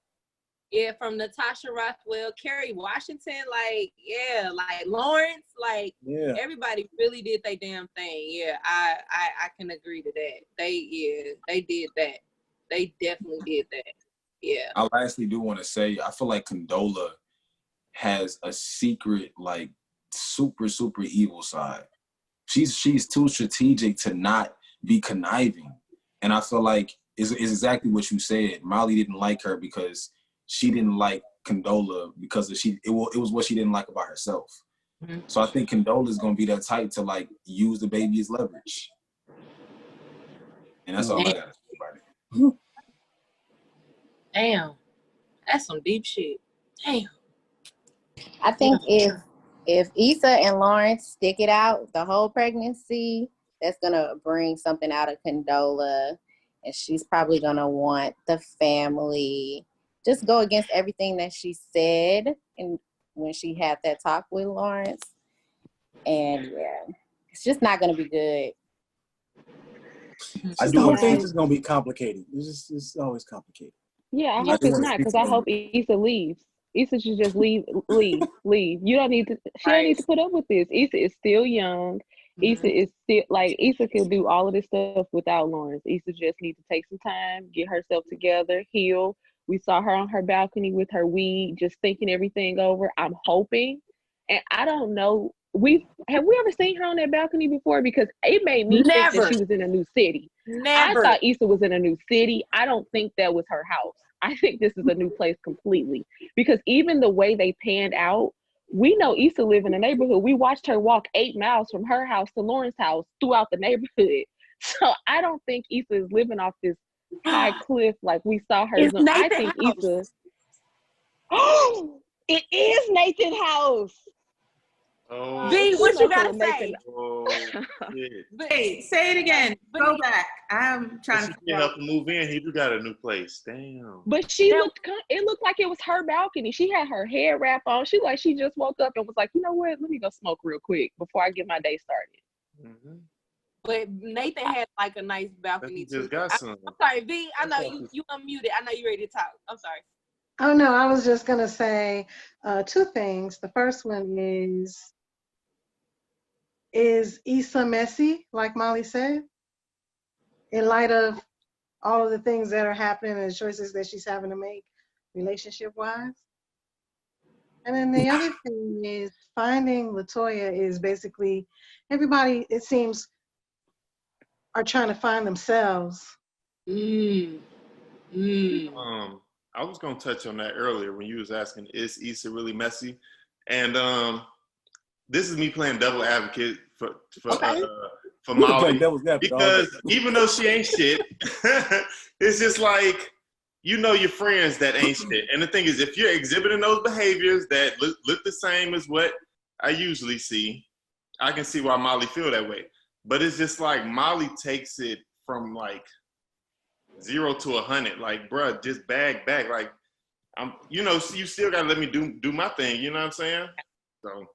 Yeah, from Natasha Rothwell, Kerry Washington, like Lawrence, everybody really did their damn thing. Yeah, I can agree to that. They did that. They definitely did that. Yeah. I lastly do want to say, I feel like Condola has a secret, like super, super evil side. She's too strategic to not be conniving. And I feel like it's exactly what you said. Molly didn't like her because she didn't like Condola because it was what she didn't like about herself. Mm-hmm. So I think Condola is going to be that type to like use the baby as leverage. And that's all I got to say about it. Damn. That's some deep shit. Damn. I think if Issa and Lawrence stick it out the whole pregnancy, that's gonna bring something out of Condola, and she's probably gonna want the family. Just go against everything that she said, and when she had that talk with Lawrence, and it's just not gonna be good. I do think it's gonna be complicated. It's always complicated. Yeah, I hope it's not because I hope Issa leaves. Issa should just leave. You don't need to. She don't need to put up with this. Issa is still young. Issa is still Issa can do all of this stuff without Lawrence. Issa just needs to take some time, get herself together, heal, We saw her on her balcony with her weed, just thinking everything over. I'm hoping, and I don't know. Have we ever seen her on that balcony before? Because it made me think that she was in a new city. I thought Issa was in a new city. I don't think that was her house. I think this is a new place completely. Because even the way they panned out, we know Issa live in the neighborhood. We watched her walk 8 miles from her house to Lauren's house throughout the neighborhood. So I don't think Issa is living off this high cliff like we saw her. I think Issa. Oh, it is Nathan's house. Oh, V, what you gotta say? oh shit. Hey, say it again. Go back. I'm trying to She help him move in. He do got a new place. Damn. But it looked like it was her balcony. She had her hair wrap on. She like she just woke up and was like, you know what? Let me go smoke real quick before I get my day started. Mm-hmm. But Nathan had like a nice balcony too. Just got some. I'm sorry, V. I know you unmuted. I know you ready to talk. I'm sorry. Oh no, I was just gonna say 2 things. The first one is Issa messy, like Molly said, in light of all of the things that are happening and the choices that she's having to make relationship-wise? And then the other thing is finding LaToya is basically everybody, it seems, are trying to find themselves. I was gonna touch on that earlier when you was asking, is Issa really messy? And this is me playing devil advocate for Molly, because even though she ain't shit, it's just like, you know, your friends that ain't shit. And the thing is, if you're exhibiting those behaviors that look the same as what I usually see, I can see why Molly feel that way. But it's just like Molly takes it from like 0 to 100. Like, bruh, just bag back. Like, you know, you still gotta let me do my thing. You know what I'm saying? So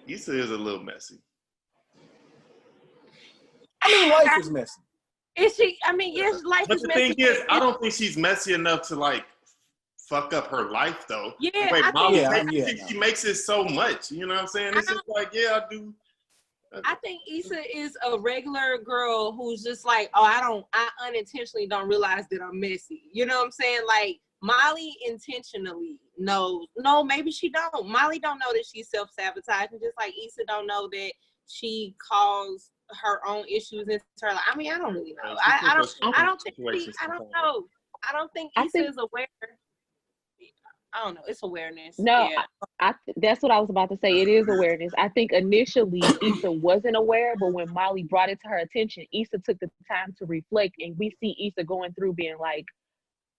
Issa is a little messy. I mean, life is messy. Is she? I mean, yes, life But is the messy. thing is, I don't think she's messy enough to like fuck up her life though. Yeah, Wait, I Molly, think, she makes it so much. You know what I'm saying? It's just like, yeah, I do. I think Issa is a regular girl who's just like, I unintentionally don't realize that I'm messy. You know what I'm saying? Like, Molly intentionally knows. No, maybe she don't. Molly don't know that she's self-sabotaging, just like Issa don't know that she caused her own issues into her life. I mean, I don't really know. I don't think Issa is aware. I don't know. It's awareness. No, yeah. That's what I was about to say. It is awareness. I think initially Issa wasn't aware, but when Molly brought it to her attention, Issa took the time to reflect, and we see Issa going through being like,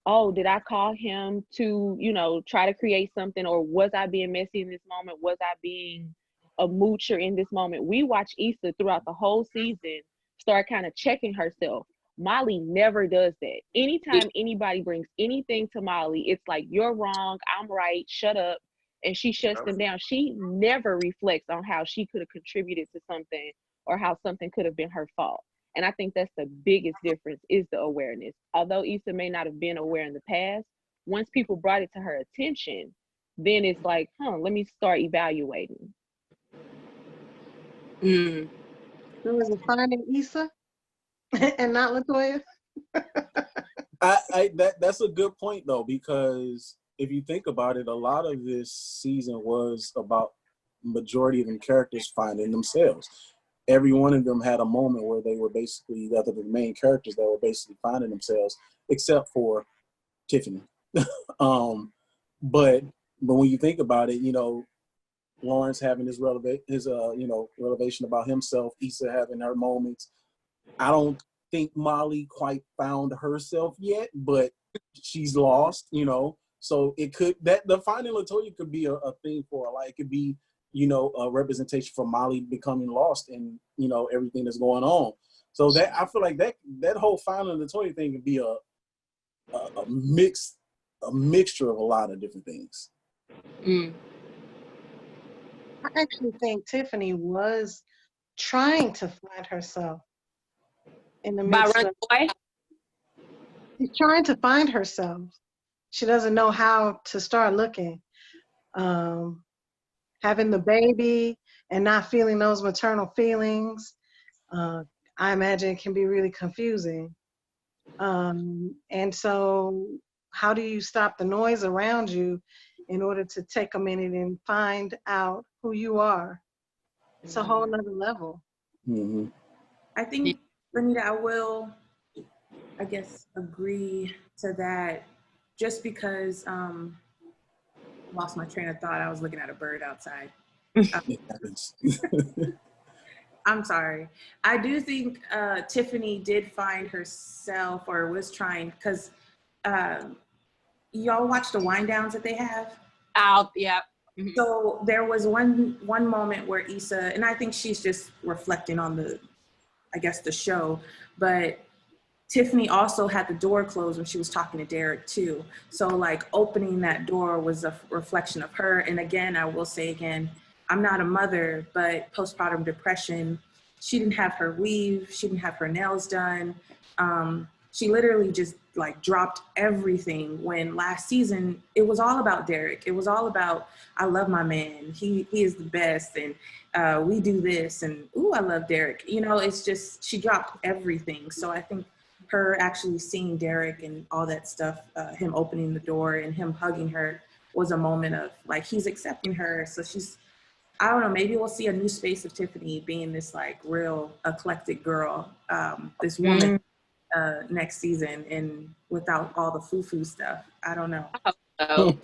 oh, did I call him to, you know, try to create something, or was I being messy in this moment? Was I being a moocher in this moment? We watch Issa throughout the whole season start kind of checking herself. Molly never does that. Anytime anybody brings anything to Molly, it's like, you're wrong, I'm right, shut up. And she shuts them down. She never reflects on how she could have contributed to something or how something could have been her fault. And I think that's the biggest difference, is the awareness. Although Issa may not have been aware in the past, once people brought it to her attention, then it's like, let me start evaluating. So is it finding Issa and not LaToya? That's a good point though, because if you think about it, a lot of this season was about majority of the characters finding themselves. Every one of them had a moment where they were basically, other than the main characters, that were basically finding themselves, except for Tiffany. But when you think about it, you know, Lawrence having his revelation about himself, Issa having her moments. I don't think Molly quite found herself yet, but she's lost, you know. So it could, that the finding LaToya could be a thing for her. Like, it could be, you know, a representation for Molly becoming lost in, you know, everything that's going on. So that, I feel like that whole finding LaToya thing could be a mixture of a lot of different things. I actually think Tiffany was trying to find herself in the midst of, she's trying to find herself. She doesn't know how to start looking. Having the baby and not feeling those maternal feelings, I imagine it can be really confusing. And so how do you stop the noise around you in order to take a minute and find out who you are? It's a whole nother level. Mm-hmm. I think, Lenita, I will, I guess, agree to that just because lost my train of thought. I was looking at a bird outside. It happens. I'm sorry. I do think Tiffany did find herself or was trying, because y'all watch the wind downs that they have? Yeah. Mm-hmm. So there was one moment where Issa, and I think she's just reflecting on the show, but Tiffany also had the door closed when she was talking to Derek too. So like opening that door was a reflection of her. And again, I will say again, I'm not a mother, but postpartum depression, she didn't have her weave, she didn't have her nails done. She literally just like dropped everything when last season, it was all about Derek. It was all about, I love my man. He is the best. And we do this and, ooh, I love Derek. You know, it's just, she dropped everything. So I think her actually seeing Derek and all that stuff, him opening the door and him hugging her was a moment of like, he's accepting her. So she's, I don't know, maybe we'll see a new space of Tiffany being this like real eclectic girl, this woman next season, and without all the foo-foo stuff. I don't know. Can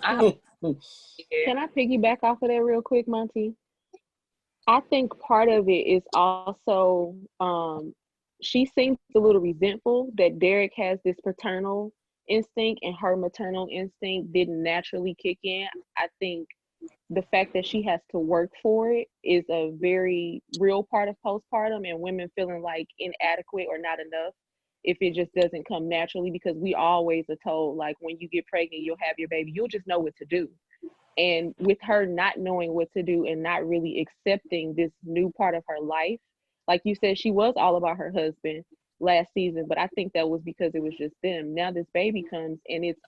I piggyback off of that real quick, Monty? I think part of it is also she seems a little resentful that Derek has this paternal instinct and her maternal instinct didn't naturally kick in. I think the fact that she has to work for it is a very real part of postpartum, and women feeling like inadequate or not enough if it just doesn't come naturally, because we always are told like when you get pregnant, you'll have your baby, you'll just know what to do. And with her not knowing what to do and not really accepting this new part of her life, like you said, she was all about her husband last season, but I think that was because it was just them. Now this baby comes, and it's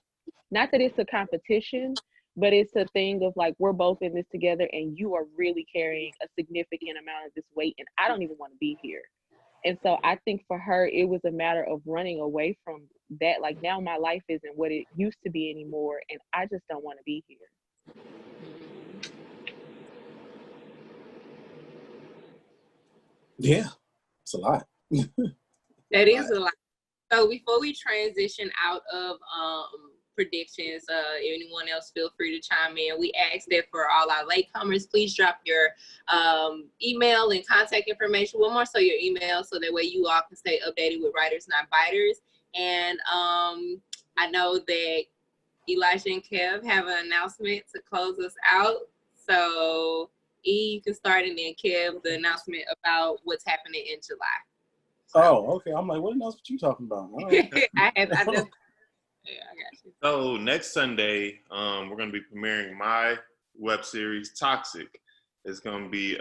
not that it's a competition, but it's a thing of like, we're both in this together and you are really carrying a significant amount of this weight and I don't even want to be here. And so I think for her, it was a matter of running away from that. Like, now my life isn't what it used to be anymore, and I just don't want to be here. Yeah, it's a lot. That is a lot. So before we transition out of predictions, anyone else feel free to chime in. We ask that for all our latecomers, please drop your email and contact information. One more, so your email, so that way you all can stay updated with Writers Not Biters. And I know that Elijah and Kev have an announcement to close us out. So E, you can start, and then Kev, the announcement about what's happening in July. Oh, okay. I'm like, what announcement you talking about? All right. I got you. So next Sunday, we're going to be premiering my web series, Toxic. It's going to be,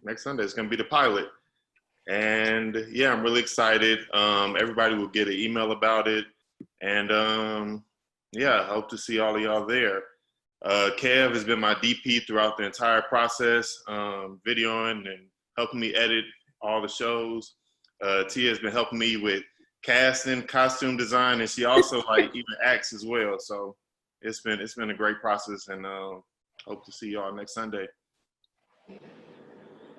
next Sunday. It's going to be the pilot. And yeah, I'm really excited. Everybody will get an email about it. And I hope to see all of y'all there. Kev has been my DP throughout the entire process, videoing and helping me edit all the shows. Tia has been helping me with casting, costume design, and she also like even acts as well. So it's been a great process, and hope to see y'all next Sunday.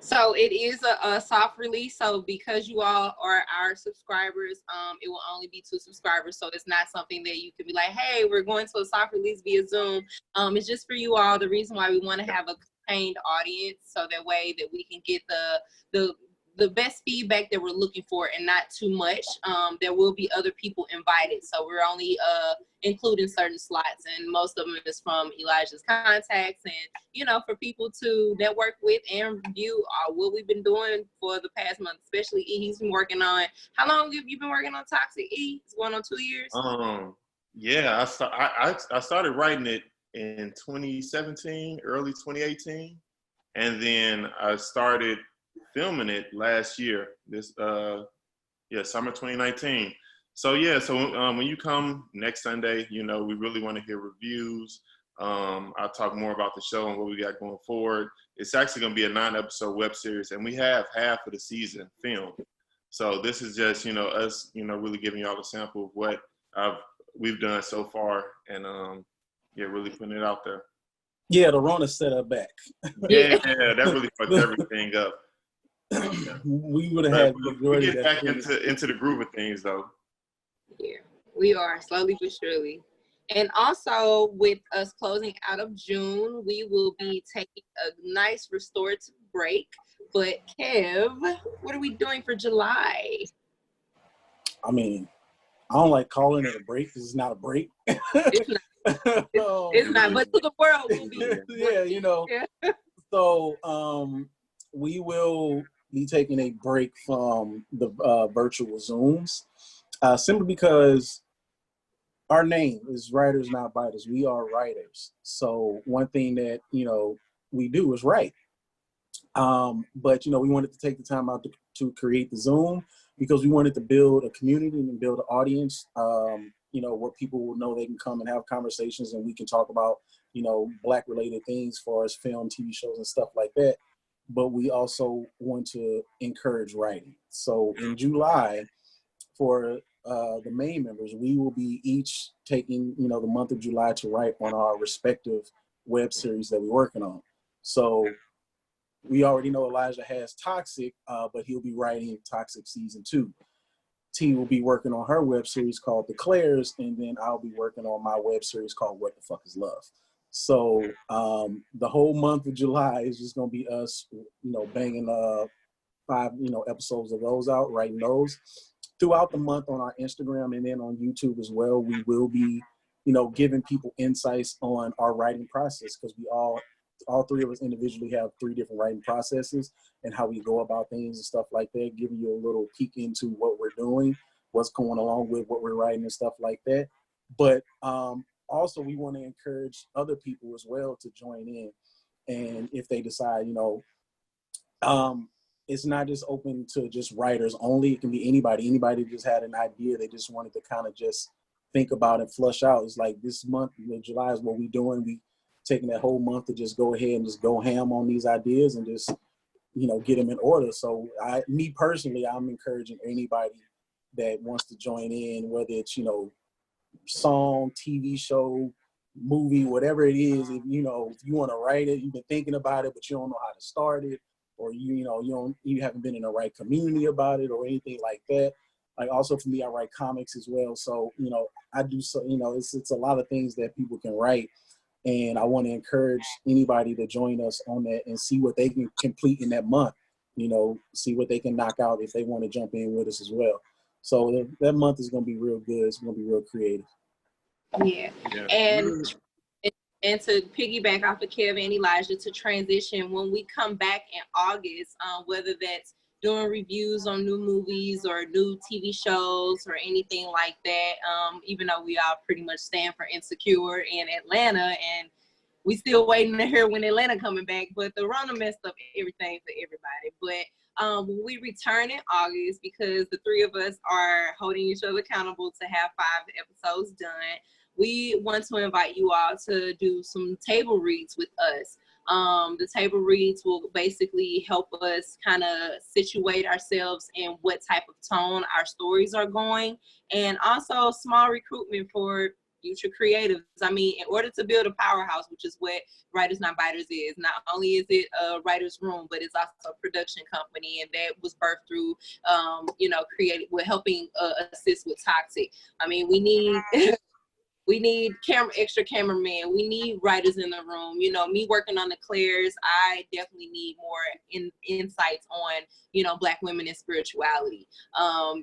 So it is a soft release. So because you all are our subscribers, it will only be 2 subscribers. So it's not something that you could be like, hey, we're going to a soft release via Zoom. It's just for you all. The reason why we want to have a contained audience, so that way that we can get the best feedback that we're looking for and not too much. There will be other people invited. So we're only including certain slots, and most of them is from Elijah's contacts, and, for people to network with and review what we've been doing for the past month, especially E. He's been working on, how long have you been working on Toxic, E? It's going on 2 years? I started writing it in 2017, early 2018. And then I started filming it last year, summer 2019. So when you come next Sunday, we really want to hear reviews. I'll talk more about the show and what we got going forward. It's actually going to be a 9-episode web series, and we have half of the season filmed. So this is just, us, really giving y'all a sample of what we've done so far, and yeah, really putting it out there. Yeah, the Rona set her back. Yeah, that really fucked everything up. We would have had we get back into the groove of things though. Yeah, we are slowly but surely. And also with us closing out of June, we will be taking a nice restorative break. But Kev, what are we doing for July? I mean, I don't like calling it a break because it's not a break. It's not. It's not, but to the world will be. Yeah, you know. Yeah. So we will be taking a break from the virtual Zooms, simply because our name is Writers Not Biters. We are writers. So one thing that, you know, we do is write. But, you know, we wanted to take the time out to create the Zoom because we wanted to build a community and build an audience, you know, where people will know they can come and have conversations and we can talk about, you know, Black related things as far as film, TV shows and stuff like that. But we also want to encourage writing. So in July, for the main members, we will be each taking, you know, the month of July to write on our respective web series that we're working on. So we already know Elijah has Toxic, but he'll be writing Toxic Season 2. T will be working on her web series called The Clairs, and then I'll be working on my web series called What the Fuck is Love. So the whole month of July is just gonna be us, you know, banging 5, you know, episodes of those out, writing those. Throughout the month on our Instagram and then on YouTube as well, we will be, you know, giving people insights on our writing process because we all 3 of us individually have 3 different writing processes and how we go about things and stuff like that, giving you a little peek into what we're doing, what's going along with what we're writing and stuff like that. But also we want to encourage other people as well to join in. And if they decide, you know, it's not just open to just writers only. It can be anybody. Anybody just had an idea they just wanted to kind of just think about and flush out. It's like this month, you know, July is what we're doing. We taking that whole month to just go ahead and just go ham on these ideas and just, you know, get them in order. So me personally, I'm encouraging anybody that wants to join in, whether it's, you know, song, TV show, movie, whatever it is. If you know, if you want to write it, you've been thinking about it, but you don't know how to start it, or you haven't been in the right community about it or anything like that. Like also for me, I write comics as well. So, you know, I do so, you know, it's a lot of things that people can write. And I want to encourage anybody to join us on that and see what they can complete in that month, you know, see what they can knock out if they want to jump in with us as well. So that month is going to be real good. It's going to be real creative. Yeah. And to piggyback off of Kev and Elijah, to transition, when we come back in August, whether that's doing reviews on new movies or new TV shows or anything like that, even though we all pretty much stand for Insecure in Atlanta, and we still waiting to hear when Atlanta coming back, but the Rona messed up everything for everybody. But when we return in August, because the 3 of us are holding each other accountable to have 5 episodes done, we want to invite you all to do some table reads with us. The table reads will basically help us kind of situate ourselves in what type of tone our stories are going, and also small recruitment for future creatives. I mean, in order to build a powerhouse, which is what Writers Not Biters is, not only is it a writer's room, but it's also a production company, and that was birthed through, you know, we're helping assist with Toxic. I mean, we need we need extra cameramen. We need writers in the room. You know, me working on The Clairs, I definitely need more insights on, you know, Black women and spirituality.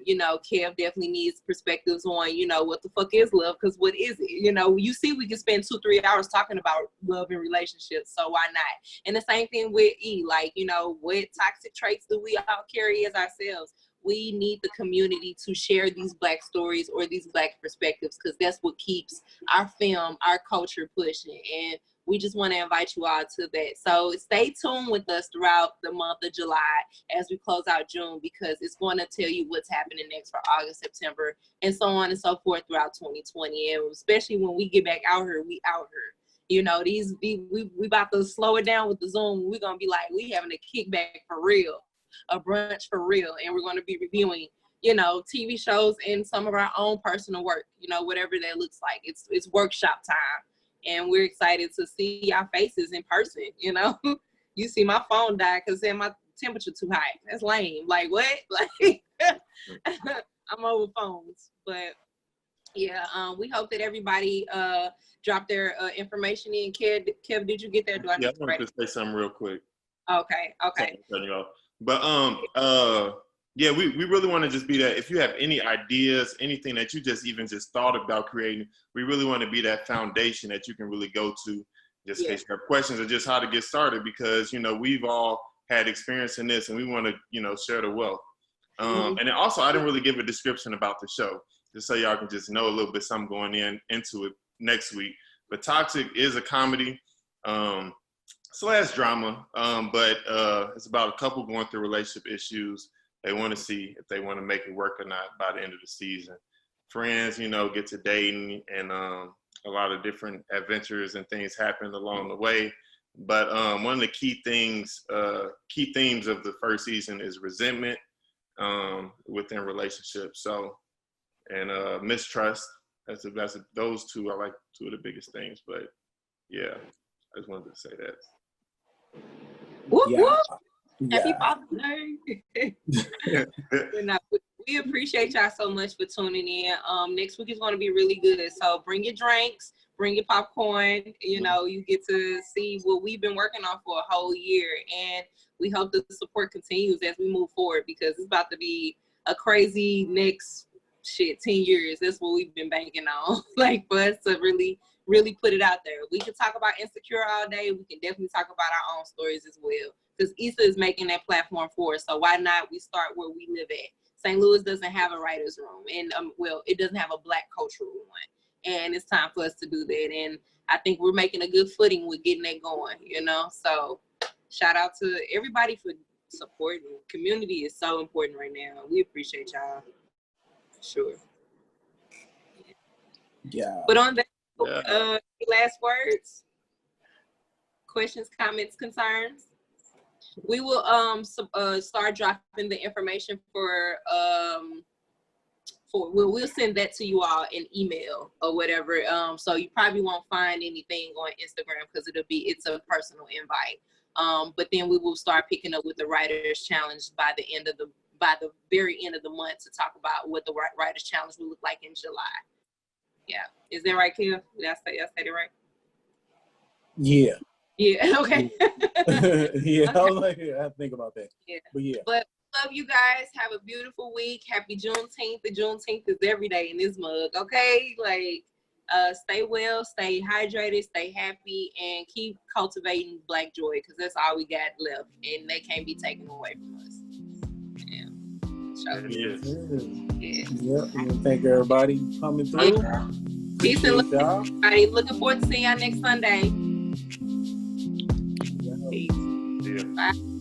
You know, Kev definitely needs perspectives on, you know, what the fuck is love? Because what is it? You know, you see we can spend 2-3 hours talking about love and relationships, so why not? And the same thing with E, like, you know, what toxic traits do we all carry as ourselves? We need the community to share these Black stories or these Black perspectives, because that's what keeps our film, our culture pushing. And we just want to invite you all to that. So stay tuned with us throughout the month of July as we close out June, because it's going to tell you what's happening next for August, September, and so on and so forth throughout 2020. And especially when we get back out here, we out here. You know, we about to slow it down with the Zoom. We're going to be like, we having a kickback for real, a brunch for real, and we're going to be reviewing, TV shows and some of our own personal work, whatever that looks like. It's workshop time. And we're excited to see y'all faces in person, You see my phone die because then my temperature too high. That's lame. Like, what? Like, I'm over phones. But, yeah, we hope that everybody dropped their information in. Kev, did you get that? I wanted to say something real quick. Okay. Sorry, cutting you off. But, yeah, we really want to just be that. If you have any ideas, anything that you just thought about creating, we really want to be that foundation that you can really go to just in case you have questions or just how to get started, because, we've all had experience in this and we want to, share the wealth. And then also, I didn't really give a description about the show, just so y'all can just know a little bit something going into it next week. But Toxic is a comedy / drama, but it's about a couple going through relationship issues. They want to see if they want to make it work or not by the end of the season. Friends, get to dating, and a lot of different adventures and things happen along the way. But one of the key themes of the first season is resentment within relationships. So, and mistrust. That's those two are like two of the biggest things. But yeah, I just wanted to say that. Whoop, Yeah. whoop. Yeah. Happy Father's Day. We appreciate y'all so much for tuning in. Next week is going to be really good. So bring your drinks, bring your popcorn. You get to see what we've been working on for a whole year. And we hope that the support continues as we move forward, because it's about to be a crazy next 10 years. That's what we've been banking on. Like, for us to really, really put it out there. We can talk about Insecure all day. We can definitely talk about our own stories as well, because Issa is making that platform for us. So why not we start where we live at? St. Louis doesn't have a writer's room, and it doesn't have a Black cultural one, and it's time for us to do that. And I think we're making a good footing with getting that going, So shout out to everybody for supporting. Community is so important right now. We appreciate y'all, for sure. Yeah. But on that, last words, questions, comments, concerns. We will start dropping the information for we'll send that to you all in email or whatever. So you probably won't find anything on Instagram because it's a personal invite. But then we will start picking up with the Writers Challenge by the very end of the month to talk about what the Writers Challenge will look like in July. Yeah, is that right, Kim? Did I say it right? Yeah. Yeah. Okay. Yeah, I was like, I think about that. Yeah. But yeah. But love you guys. Have a beautiful week. Happy Juneteenth. The Juneteenth is every day in this mug. Okay, like stay well, stay hydrated, stay happy, and keep cultivating Black joy, because that's all we got left, and they can't be taken away from us. Yeah. Yes. Yep. And thank everybody for coming through. Peace and love, y'all. everybody. Looking forward to seeing y'all next Sunday. Yeah. Peace. Yeah. Bye.